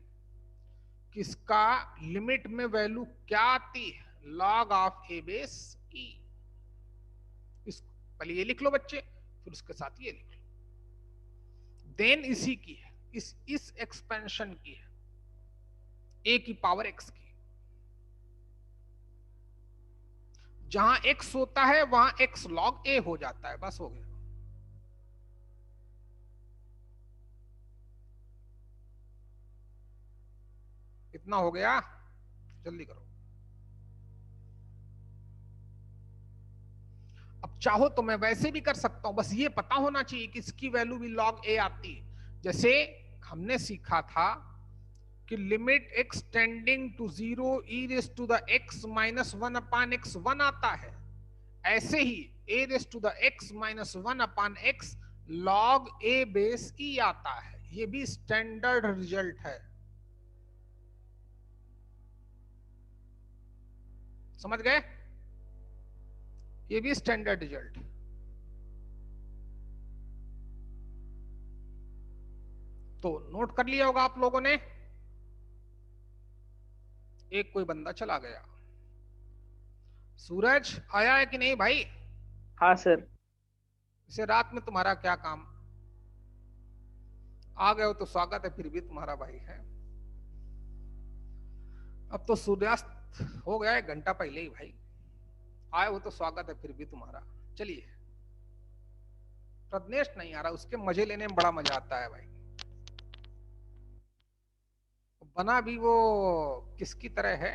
A: कि इसका लिमिट में वैल्यू क्या आती है, log of a base e। इस पहले ये लिख लो बच्चे, फिर उसके साथ ये लिख लो। देन इसी की है, इस एक्सपेंशन की है, a की पावर x की। जहां x होता है वहां x log a हो जाता है, बस हो गया। इतना हो गया, जल्दी करो। अब चाहो तो मैं वैसे भी कर सकता हूं, बस ये पता होना चाहिए कि इसकी वैल्यू भी log a आती है। जैसे हमने सीखा था कि limit x tending to 0 e raise to the x minus 1 upon x 1 आता है, ऐसे ही a raise to the x minus 1 upon x log a base e आता है। ये भी स्टैंडर्ड रिजल्ट है, समझ गए? ये भी स्टैंडर्ड रिजल्ट। तो नोट कर लिया होगा आप लोगों ने। एक कोई बंदा चला गया, सूरज आया है कि नहीं भाई?
B: हाँ सर।
A: इसे रात में तुम्हारा क्या काम, आ गए हो तो स्वागत है, फिर भी तुम्हारा भाई है। अब तो सूर्यास्त हो गया, 1 घंटा पहले ही भाई आए हो तो स्वागत है, फिर भी तुम्हारा। चलिए, प्रज्ञेश नहीं आ रहा, उसके मजे लेने में बड़ा मजा आता है भाई। बना भी वो किसकी तरह है,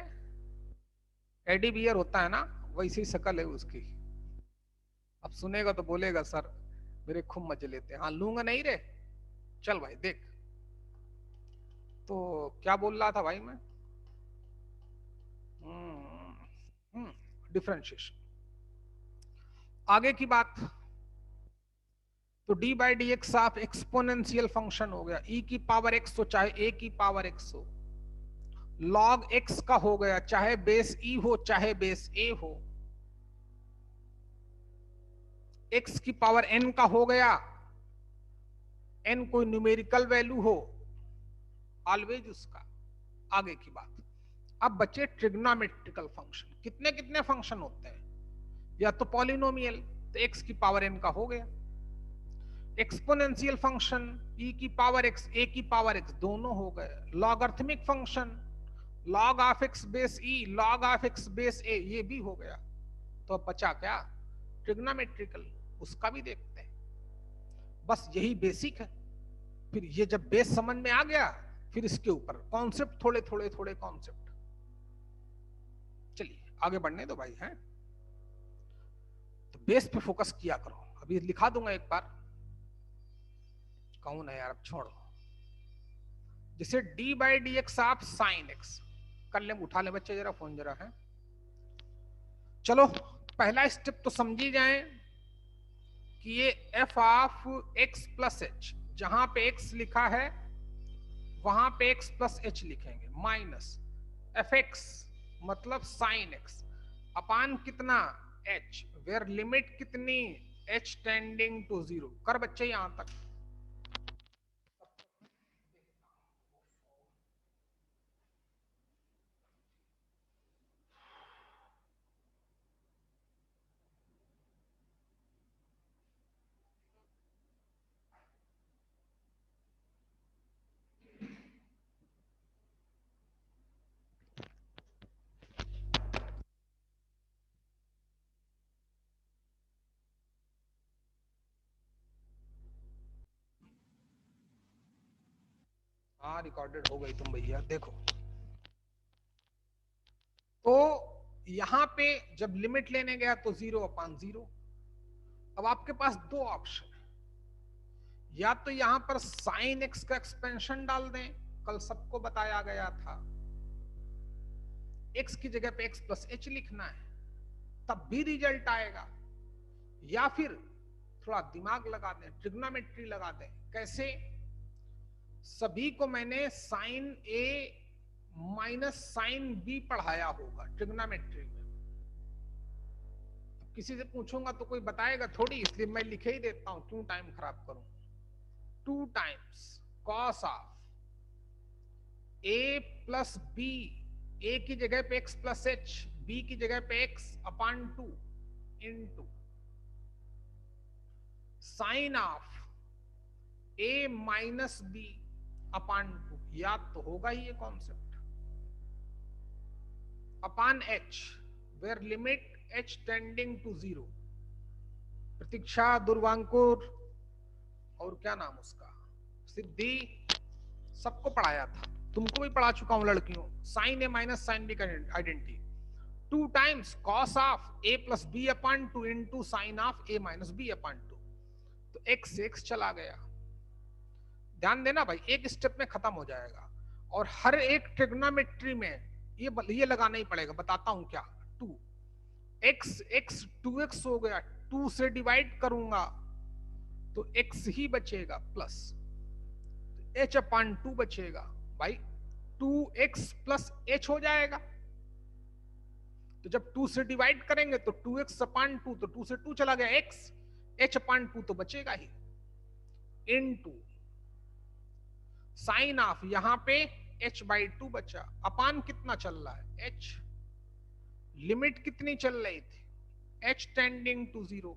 A: एडी बियर होता है ना, वैसी शक्ल है उसकी। अब सुनेगा तो बोलेगा सर मेरे खूब मजे लेते हैं। हाँ लूंगा नहीं रे, चल भाई देख। तो क्या बोल रहा था भाई मैं? डिफरेंशिएशन, आगे की बात। तो d by D x of exponential function हो गया, e की पावर x हो चाहे a की पावर x हो, log x का हो गया, चाहे बेस e हो चाहे बेस a हो। x की पावर n का हो गया, n कोई न्यूमेरिकल वैल्यू हो, ऑलवेज उसका। आगे की बात। अब बचे ट्रिग्नोमेट्रिकल फंक्शन। कितने कितने फंक्शन होते हैं? या तो पॉलिनोमियल, तो x की पावर n का हो गया। एक्सपोनेंशियल फंक्शन e की पावर x a की पावर x दोनों हो गए। Logarithmic function log of x base e log of x base a ये भी हो गया। तो अब बचा क्या? ट्रिग्नोमेट्रिकल, उसका भी देखते हैं। बस यही बेसिक है। फिर ये जब बेस समझ में आ गया, फिर इसके ऊपर कॉन्सेप्ट थोड़े थोड़े थोड़े कॉन्सेप्ट। चलिए आगे बढ़ने दो भाई हैं। तो बेस पे फोकस किया करो। अभी लिखा दूंगा एक बार, कौन है यार, अब छोड़ो। जैसे D by D x of sine x कर ले, उठा ले बच्चे जरा फोन जरा है। चलो पहला स्टेप तो समझी जाए कि ये F of x plus H, जहां पे एक्स लिखा है वहां पे एक्स प्लस एच लिखेंगे, माइनस एफ एक्स मतलब साइन एक्स अपान कितना एच, वेयर लिमिट कितनी एच टेंडिंग टू 0। कर बच्चे यहां तक। हाँ रिकॉर्डेड हो गई तुम भैया, देखो। तो यहां पे जब लिमिट लेने गया तो 0 अपान 0। अब आपके पास दो ऑप्शन है, या तो यहां पर साइन एक्स का एक्सपेंशन डाल दें, कल सबको बताया गया था, एक्स की जगह पे एक्स प्लस एच लिखना है, तब भी रिजल्ट आएगा। या फिर थोड़ा दिमाग लगा दें, ट्रिग्नोमेट्री लगा दें। कैसे? सभी को मैंने साइन ए माइनस साइन बी पढ़ाया होगा ट्रिग्नोमेट्री में। किसी से पूछूंगा तो कोई बताएगा थोड़ी, इसलिए मैं लिखे ही देता हूं, क्यों टाइम खराब करूं। 2 times cos of a plus b, a की जगह पे x प्लस एच, बी की जगह पे x upon 2 into sine of a minus b upon 2। याद तो होगा ही ये concept. Upon h where limit h tending to 0। Pratiksha, Durvankur और क्या नाम उसका, सिद्धि, सबको पढ़ाया था, तुमको भी पढ़ा चुका हूं लड़कियों। साइन ए माइनस साइन बी का identity. 2 times cos of a plus b upon 2 into sine of a minus b upon 2। तो x से x चला गया। ध्यान देना भाई, एक स्टेप में खत्म हो जाएगा। और हर एक ट्रिग्नोमेट्री में ये लगाना ही पड़ेगा। बताता हूं क्या। 2 x 2x हो गया, 2 से डिवाइड करूंगा तो x ही बचेगा, प्लस h अपॉन 2 बचेगा भाई। 2x प्लस h हो जाएगा। तो जब 2 से डिवाइड करेंगे तो 2x अपॉन 2, तो 2 से 2 चला गया x, h अपॉन 2 तो बचेगा ही, इनटू साइन ऑफ, यहां पे h बाई 2 बचा, अपान कितना चल रहा है h, लिमिट कितनी चल रही थी h टेंडिंग टू 0।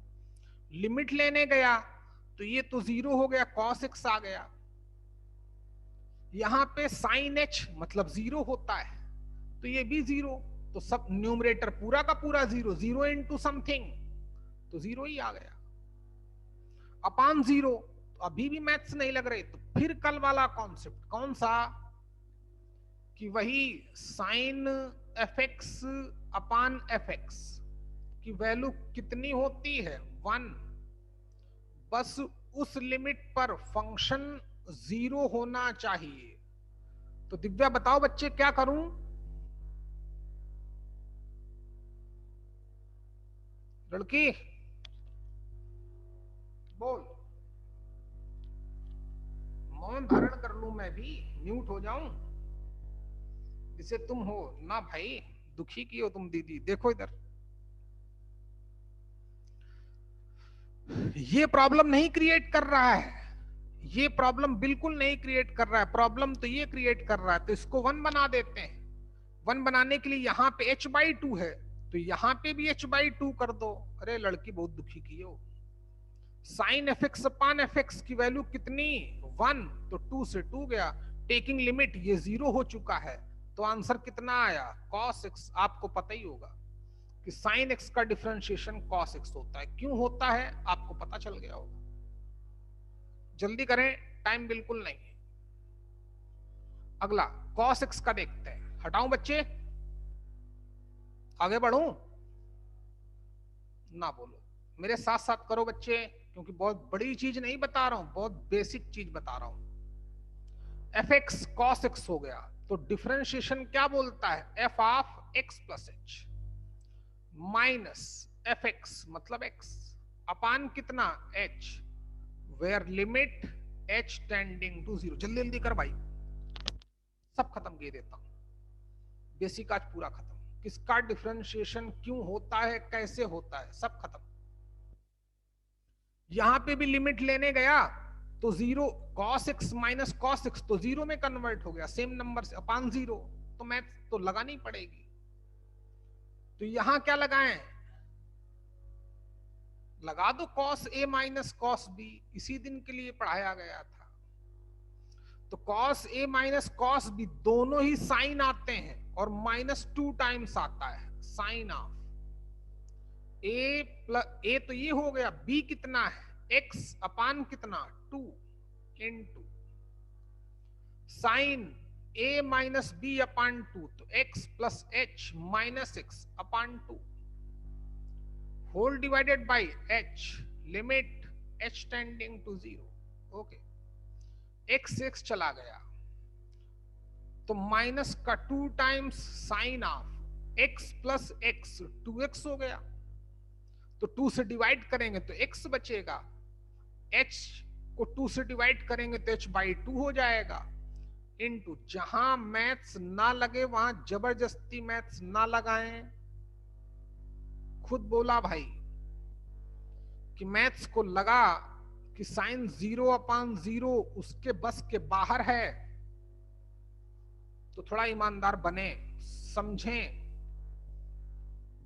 A: लिमिट लेने गया तो ये तो 0 हो गया, cos x आ गया। यहां पे साइन h मतलब 0 होता है, तो ये भी 0, तो सब न्यूमरेटर पूरा का पूरा 0, 0 इंटू समथिंग तो 0 ही आ गया, अपान 0। तो अभी भी मैथ्स नहीं लग रहे, तो फिर कल वाला कॉन्सेप्ट कौन सा, कि वही sign f x upon f x की वैल्यू कितनी होती है 1, बस उस लिमिट पर फंक्शन 0 होना चाहिए। तो दिव्या बताओ बच्चे क्या करूं। लड़की बोल, मौन धारण कर लूं मैं भी, म्यूट हो जाऊं, जिसे तुम हो ना भाई, दुखी की हो तुम दीदी। देखो इधर, ये प्रॉब्लम नहीं क्रिएट कर रहा है, ये प्रॉब्लम बिल्कुल नहीं क्रिएट कर रहा है, प्रॉब्लम तो ये क्रिएट कर रहा है। तो इसको 1 बना देते हैं। 1 बनाने के लिए यहाँ पे h बाई 2 है, तो यहाँ पे भी h बाई 2 कर दो। अरे लड़की बहुत दुखी की हो। Sign f x upon f x की वैल्यू कितनी 1, तो 2 से 2 गया, टेकिंग लिमिट ये 0 हो चुका है, तो आंसर कितना आया cos x। आपको पता ही होगा कि साइन x का डिफरेंशिएशन cos x होता है। क्यों होता है आपको पता चल गया होगा। जल्दी करें, टाइम बिल्कुल नहीं है। अगला cos x का देखते हैं। हटाऊं बच्चे, आगे बढ़ूं, ना बोलो, मेरे साथ साथ करो बच्चे, क्योंकि बहुत बड़ी चीज नहीं बता रहा हूं, बहुत बेसिक चीज बता रहा हूं। एफ एक्स कॉस एक्स हो गया, तो डिफरेंशिएशन क्या बोलता है, F of x plus h minus f x मतलब एक्स अपान कितना h, where limit H tending to 0। जल्दी जल्दी कर भाई, सब खत्म किए देता हूं, बेसिक आज पूरा खत्म। किसका डिफरेंशिएशन क्यों होता है, कैसे होता है, सब खत्म। यहां पे भी लिमिट लेने गया तो 0, cos x minus cos x तो 0 में कन्वर्ट हो गया, सेम नंबर से अपान 0, तो मैथ तो लगानी पड़ेगी। तो यहां क्या लगाएं, लगा दो cos a minus cos b, इसी दिन के लिए पढ़ाया गया था। तो cos a minus cos b दोनों ही साइन आते हैं, और -2 टाइम्स आता है sine of a plus a, तो ये हो गया, b कितना है x अपान कितना 2 into sine a minus b upon 2, तो x plus h minus x upon 2 whole divided by h, limit h tending to 0। Okay, x चला गया, तो माइनस का 2 times sine of x plus x 2x हो गया, तो 2 से डिवाइड करेंगे तो x बचेगा, h को 2 से डिवाइड करेंगे तो h बाई 2 हो जाएगा, इनटू, जहां मैथ्स ना लगे वहां जबरदस्ती मैथ्स ना लगाएं। खुद बोला भाई कि मैथ्स को लगा कि साइन 0/0 उसके बस के बाहर है, तो थोड़ा ईमानदार बने, समझें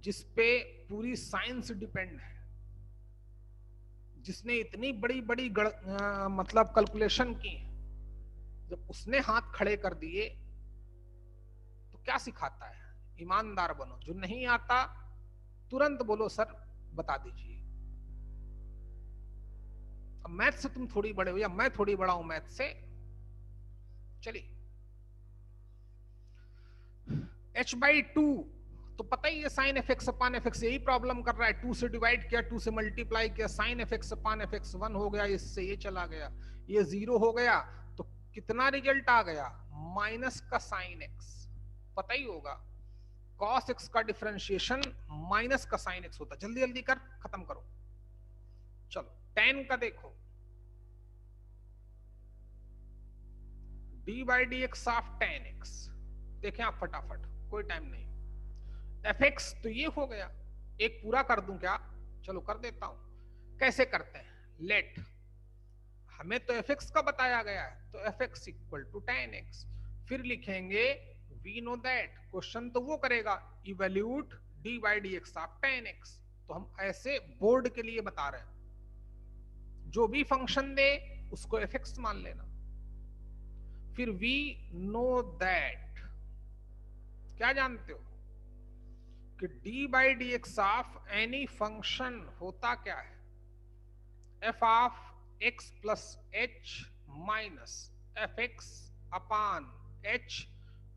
A: जिसपे पूरी साइंस डिपेंड है, जिसने इतनी बड़ी बड़ी मतलब कैलकुलेशन की, जब उसने हाथ खड़े कर दिए तो क्या सिखाता है? ईमानदार बनो। जो नहीं आता तुरंत बोलो सर बता दीजिए। अब मैथ से तुम थोड़ी बड़े हो या मैं थोड़ी बड़ा हूं मैथ से। चलिए, h/2 तो पता ही है sign f x upon f x, यही प्रॉब्लम कर रहा है। 2 से डिवाइड किया, 2 से मल्टीप्लाई किया, sign f x upon f x 1 हो गया, इससे ये चला गया, ये 0 हो गया, तो कितना रिजल्ट आ गया? माइनस का साइन एक्स। पता ही होगा कॉस एक्स का डिफरेंशिएशन माइनस का साइन एक्स होता। जल्दी जल्दी कर, खत्म करो। चलो tan का देखो, d/dx ऑफ tan x। देखें आप फटाफट, कोई टाइम नहीं। fx तो ये हो गया, एक पूरा कर दूं क्या? चलो कर देता हूं। कैसे करते हैं? लेट, हमें तो fx का बताया गया है, तो fx equal to tan x। फिर लिखेंगे वी नो दैट, क्वेश्चन तो वो करेगा इवैल्यूट d/dx ऑफ tan x। तो हम ऐसे बोर्ड के लिए बता रहे हैं, जो भी फंक्शन दे उसको fx मान लेना। फिर वी नो दैट, क्या जानते हो कि d/dx ऑफ एनी फंक्शन होता क्या है? f of x plus h minus fx upon h,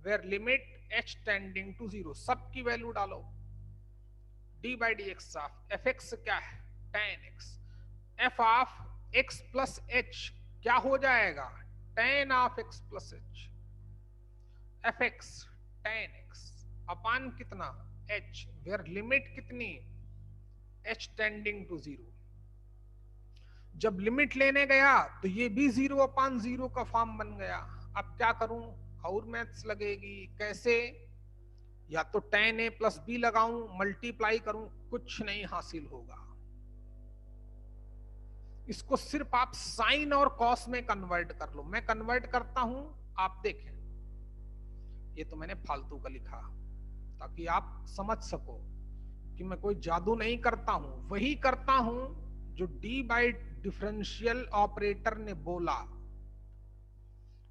A: where limit h tending to 0। सबकी वैल्यू डालो। d/dx ऑफ fx क्या है? tan x। f of x plus h क्या हो जाएगा? tan of x plus h। fx tan x upon कितना? h, where limit कितनी? h tending to 0। जब लिमिट लेने गया तो ये भी 0/0 का फॉर्म बन गया। अब क्या करूं? और मैथ्स लगेगी। कैसे? या तो tan a प्लस b लगाऊं, मल्टीप्लाई करूं, कुछ नहीं हासिल होगा। इसको सिर्फ आप साइन और कॉस में कन्वर्ट कर लो। मैं कन्वर्ट करता हूं, आप देखें। ये तो मैंने फालतू का लिखा ताकि आप समझ सको कि मैं कोई जादू नहीं करता हूं, वही करता हूं जो d बाई डिफरेंशियल ऑपरेटर ने बोला,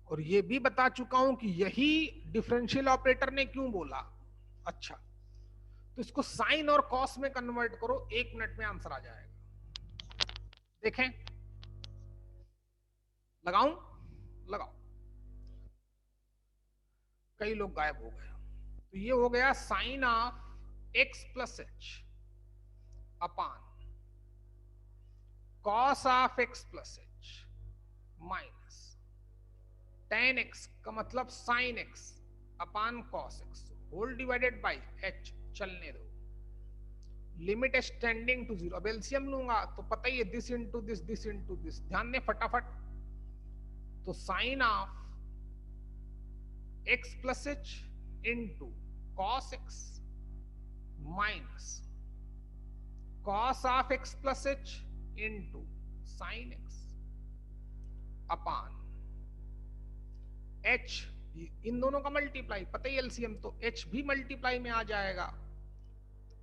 A: और ये भी बता चुका हूं कि यही डिफरेंशियल ऑपरेटर ने क्यों बोला। अच्छा, तो इसको साइन और कॉस में कन्वर्ट करो, 1 मिनट में आंसर आ जाएगा। देखें, लगाऊं? लगाओ। कई लोग गायब हो गए। तो ये हो गया sine of x plus H upon cos of x plus h minus tan x का मतलब sine x upon cos x whole divided by h। चलने दो, लिमिट एच टेंडिंग टू 0। अब एलसीएम लूंगा तो पता ही है, this into this, this into this. ध्यान दें फटाफट। तो sine of x plus h into cos x minus cos of x plus h into sine x upon h, इन दोनों का मल्टीप्लाई, पता ही एलसीएम, तो h भी मल्टीप्लाई में आ जाएगा।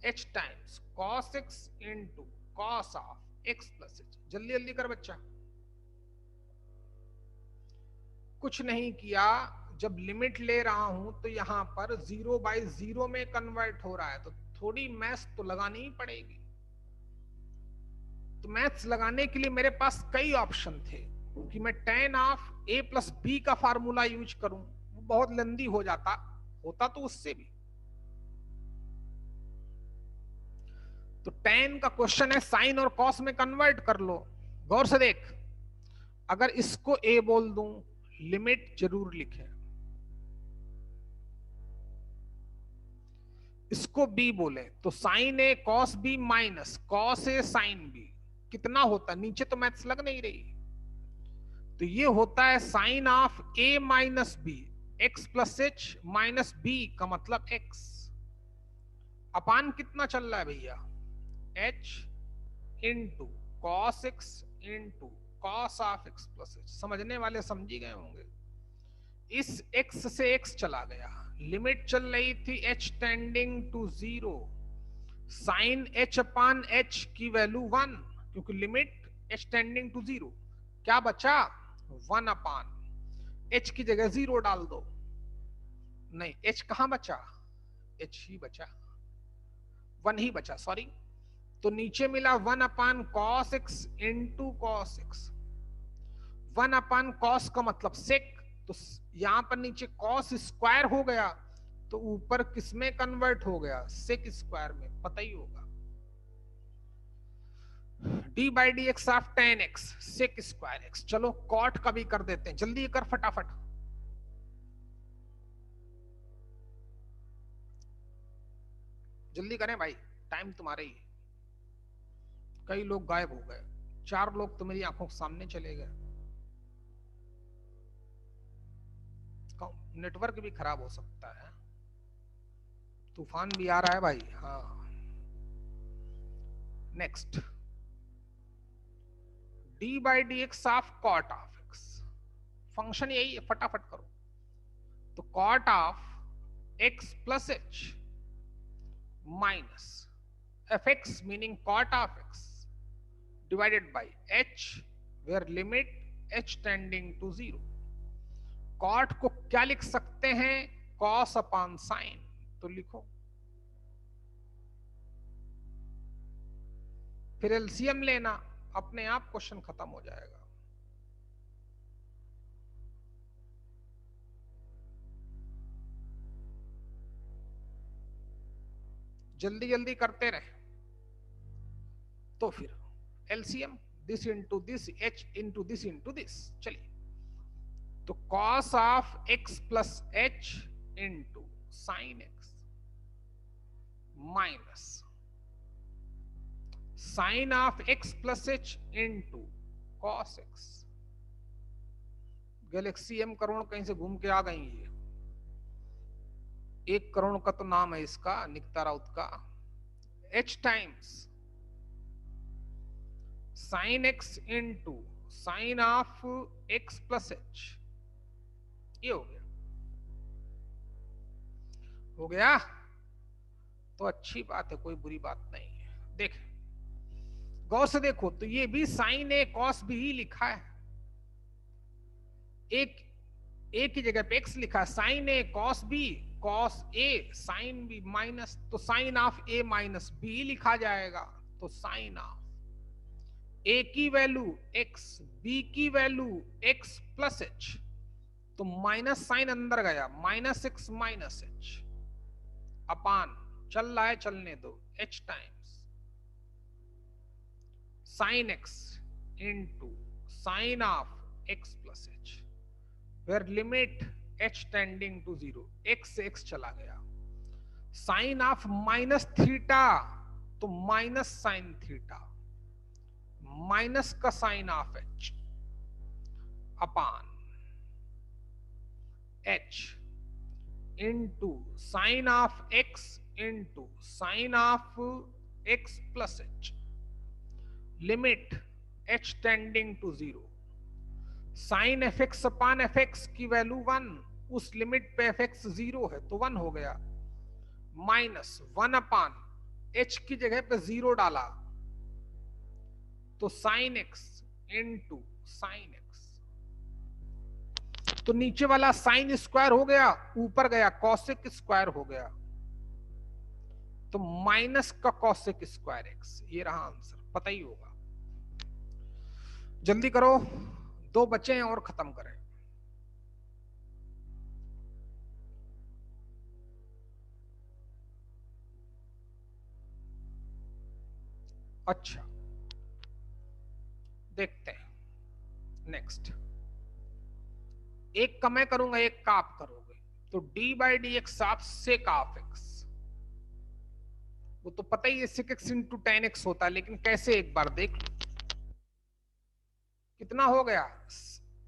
A: h times cos x into cos of x plus h. जल्दी जल्दी कर बच्चा। कुछ नहीं किया, जब लिमिट ले रहा हूं तो यहां पर 0/0 में कन्वर्ट हो रहा है, तो थोड़ी मैथ्स तो लगानी ही पड़ेगी। तो मैथ्स लगाने के लिए मेरे पास कई ऑप्शन थे कि मैं tan of a plus b का फार्मूला यूज करूं, वो बहुत लंबी हो जाता, होता तो उससे भी। तो tan का क्वेश्चन है, साइन और कॉस में कन्वर्ट कर लो। गौर से देख, अगर इसको a बोल दूं, लिमिट जरूर लिखे, इसको b बोले तो sign a cos b minus cos a sign b कितना होता? नीचे तो मैथ्स लग नहीं रही, तो ये होता है sine of a minus b, x plus h minus b का मतलब एक्स, अपान कितना चल रहा है भैया, h into cos x into cos of x plus h. समझने वाले समझी गए होंगे। इस x से x चला गया, लिमिट चल रही थी h tending to 0, sine h upon h की वैल्यू 1, क्योंकि लिमिट h टेंडिंग टू 0, क्या बचा 1 अपान h की जगह 0 डाल दो, नहीं h कहां बचा, h ही बचा, 1 ही बचा, सॉरी। तो नीचे मिला 1 upon cos x into cos x, 1 upon cos का मतलब सेक, तो यहां पर नीचे कॉस स्क्वायर हो गया, तो ऊपर किसमें कन्वर्ट हो गया, सेक स्क्वायर में, पता ही होगा। D by D x of tan x sec square x. चलो कॉट का भी कर देते हैं, जल्दी कर फटाफट। जल्दी करें भाई, टाइम तुम्हारे ही। कई लोग गायब हो गए, 4 लोग तो मेरी आंखों के सामने चले गए। नेटवर्क भी खराब हो सकता है, तूफान भी आ रहा है भाई। हाँ next, d by D x of cot of x, function यही है, फटाफट करो। तो cot of x plus h minus f x meaning cot of x divided by h where limit H tending to 0। Cot को क्या लिख सकते हैं, कॉस अपॉन साइन, तो लिखो, फिर एलसीएम लेना, अपने आप क्वेश्चन खत्म हो जाएगा। जल्दी जल्दी करते रहे। तो फिर LCM, this into this, H into this, चलिए। तो cos of x plus h into sine x minus sine of x plus h into cos x. Galaxy M crore कहीं से घूम के आ गई ये, 1 करोड़ का तो नाम है इसका, निकता राउत का। H times sine x into sine of x plus h, ये हो गया, हो गया तो अच्छी बात है, कोई बुरी बात नहीं है। देख गौर से देखो, तो ये भी साइन ए कॉस बी ही लिखा है, एक की जगह पे एक्स लिखा, sine a cos b, cos a sine b minus, तो sine of a minus b लिखा जाएगा। तो साइन ऑफ ए की वैल्यू एक्स, बी की वैल्यू एक्स प्लस एच, तो माइनस साइन अंदर गया, minus x minus h upon, चल रहा है चलने दो, h times sine x into sine of x plus h where limit H tending to 0, x से एक्स चला गया, साइन ऑफ माइनस थीटा, तो माइनस साइन थीटा, माइनस का sine of h upon h into sine of x into sine of x plus H, limit H tending to 0, sine f x upon f x की value 1, उस limit पे F x 0 है तो 1 हो गया, minus 1 अपान H की जगह पे 0 डाला, तो sign x into sine x, तो नीचे वाला साइन स्क्वायर हो गया, ऊपर गया कॉसेक स्क्वायर हो गया, तो माइनस का कॉसेक स्क्वायर एक्स, ये रहा आंसर, पता ही होगा। जल्दी करो, 2 बचे हैं और खत्म करें। अच्छा देखते हैं नेक्स्ट, एक का मैं करूंगा, एक का आप करोगे। तो d by D x of sec of x, वो तो पता ही है sec x into tan x होता है, लेकिन कैसे एक बार देख लो। कितना हो गया,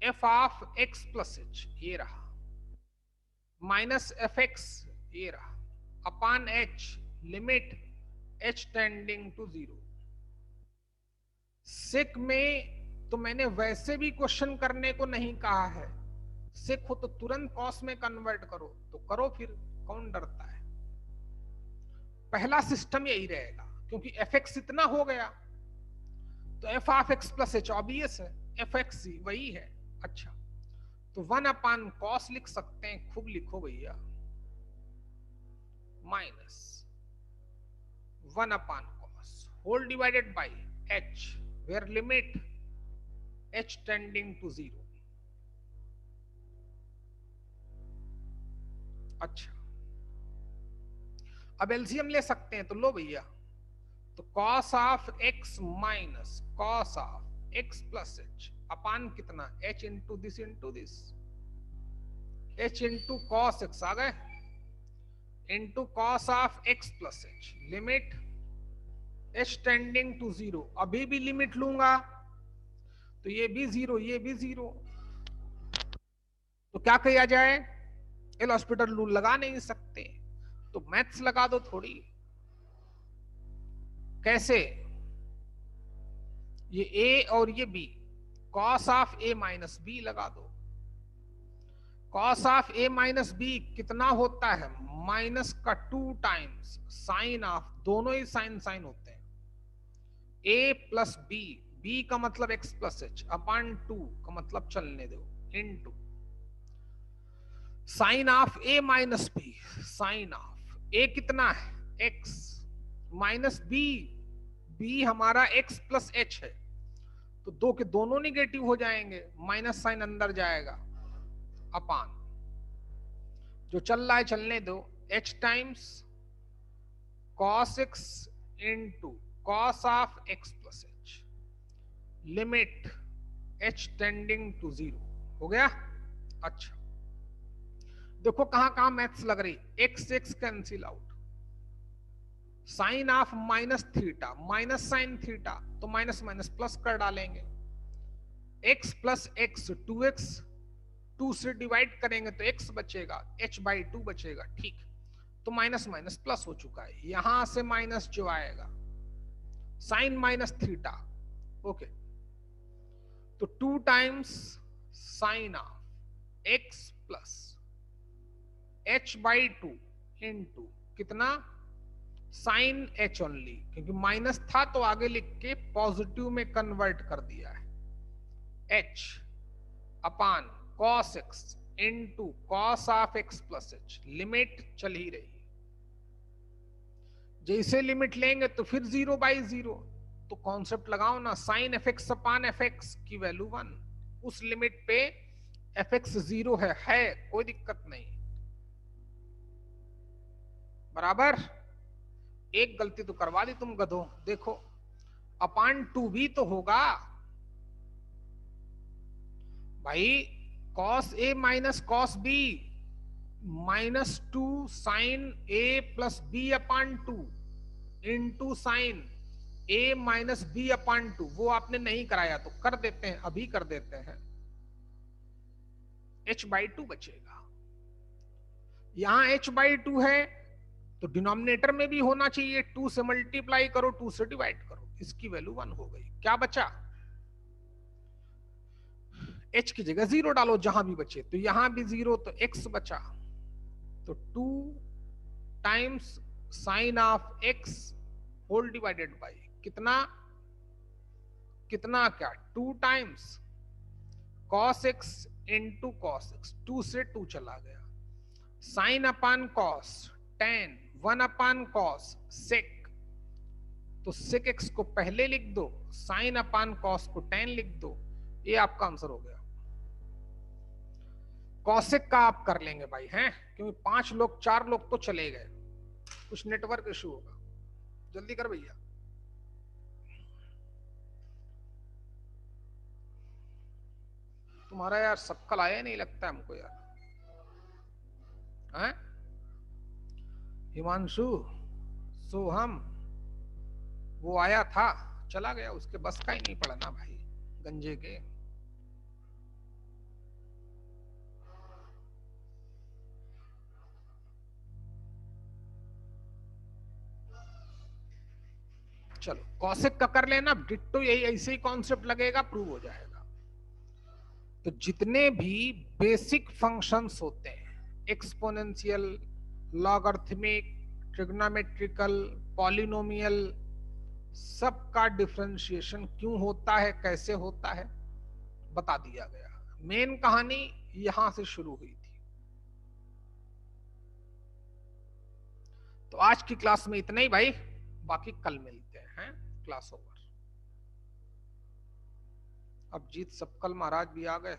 A: f of x plus h ये रहा, माइनस एफ एक्स ये रहा, upon h limit H tending to 0। Sec में तो मैंने वैसे भी क्वेश्चन करने को नहीं कहा है, सेक हो तो तुरंत कॉस में कन्वर्ट करो, तो करो फिर, कौन डरता है। पहला सिस्टम यही रहेगा, क्योंकि एफ एक्स इतना हो गया तो F of x plus H obvious है, एफ एक्स वही है। अच्छा, तो 1 अपान कॉस लिख सकते हैं, खूब लिखो भैया, minus 1 upon cos whole divided by h where limit H tending to 0। अच्छा, अब एलसीएम ले सकते हैं, तो लो भैया, तो cos of X minus cos of x plus H upon कितना, H into this, H into cos X आ गए, into cos of x plus H limit H tending to 0। अभी भी लिमिट लूंगा तो ये भी 0 ये भी 0, तो क्या किया जाए, एल हॉस्पिटल रूल लगा नहीं सकते, तो मैथ्स लगा दो थोड़ी। कैसे, ये a और ये b, cos of a minus b लगा दो। Cos of a minus b कितना होता है, माइनस का 2 टाइम्स साइन ऑफ, दोनों ही साइन साइन होते हैं, a प्लस b, b का मतलब x प्लस एच अपान 2 का मतलब चलने दो, into sine of a minus b, sine of a कितना है x माइनस b, b हमारा x प्लस एच है, तो दो के दोनों निगेटिव हो जाएंगे, माइनस साइन अंदर जाएगा, अपान जो चल रहा है चलने दो, h times cos x into cos of x plus H limit h tending to 0 हो गया। अच्छा, देखो कहां कहां मैथ्स लग रही, x x cancel out, sine of minus theta minus sine theta, तो माइनस माइनस प्लस कर डालेंगे, x प्लस एक्स 2x, 2 से डिवाइड करेंगे तो x बचेगा, h बाई 2 बचेगा, ठीक, तो माइनस माइनस प्लस हो चुका है, यहां से माइनस जो आएगा साइन माइनस थीटा, ओके, तो 2 times sine of x plus h by 2 into कितना, साइन h ओनली, क्योंकि माइनस था तो आगे लिख के पॉजिटिव में कन्वर्ट कर दिया है, h upon cos x into cos of x plus H, limit चल ही रही, जैसे लिमिट लेंगे तो फिर 0 बाई 0, तो कॉन्सेप्ट लगाओ ना, sign f x upon f x की वैल्यू 1, उस लिमिट पे एफ एक्स 0 है, कोई दिक्कत नहीं, बराबर। एक गलती तो करवा दी तुम गधो, देखो अपान 2 भी तो होगा भाई, cos A minus cos B minus 2 sine A plus B upon 2 into sine A minus B upon 2, वो आपने नहीं कराया तो कर देते हैं, अभी कर देते हैं, h बाई 2 बचेगा, यहां h बाई 2 है तो डिनोमिनेटर में भी होना चाहिए, 2 से मल्टीप्लाई करो 2 से डिवाइड करो, इसकी वैल्यू 1 हो गई, क्या बचा, h की जगह 0 डालो जहां भी बचे, तो यहां भी 0, तो x बचा, तो 2 times sine of x whole divided by कितना, कितना क्या, 2 times cos x into cos x, 2 से 2 चला गया, sine upon cos tan 1 upon cos sec, तो सेक एक्स को पहले लिख दो, साइन अपान कॉस को tan लिख दो, ये आपका आंसर हो गया। कॉसेक का आप कर लेंगे भाई, हैं, क्योंकि 5 लोग 4 लोग तो चले गए, कुछ नेटवर्क इशू होगा, जल्दी कर भैया। तुम्हारा यार सक्कल आया नहीं लगता हमको यार, हैं हिमांशु, सोहम, वो आया था चला गया, उसके बस का ही नहीं पड़ा ना भाई, गंजे के। चलो कौशिक का कर लेना, डिट्टो यही ऐसे ही कॉन्सेप्ट लगेगा, प्रूव हो जाएगा। तो जितने भी बेसिक फंक्शंस होते हैं, एक्सपोनेंशियल, लॉगरिथमिक, ट्रिग्नोमेट्रिकल, पॉलिनोमियल, सबका डिफरेंशिएशन क्यों होता है, कैसे होता है, बता दिया गया। मेन कहानी यहां से शुरू हुई थी। तो आज की क्लास में इतना ही भाई, बाकी कल मिलते हैं, क्लास ओवर। अब जीत सबकल महाराज भी आ गए।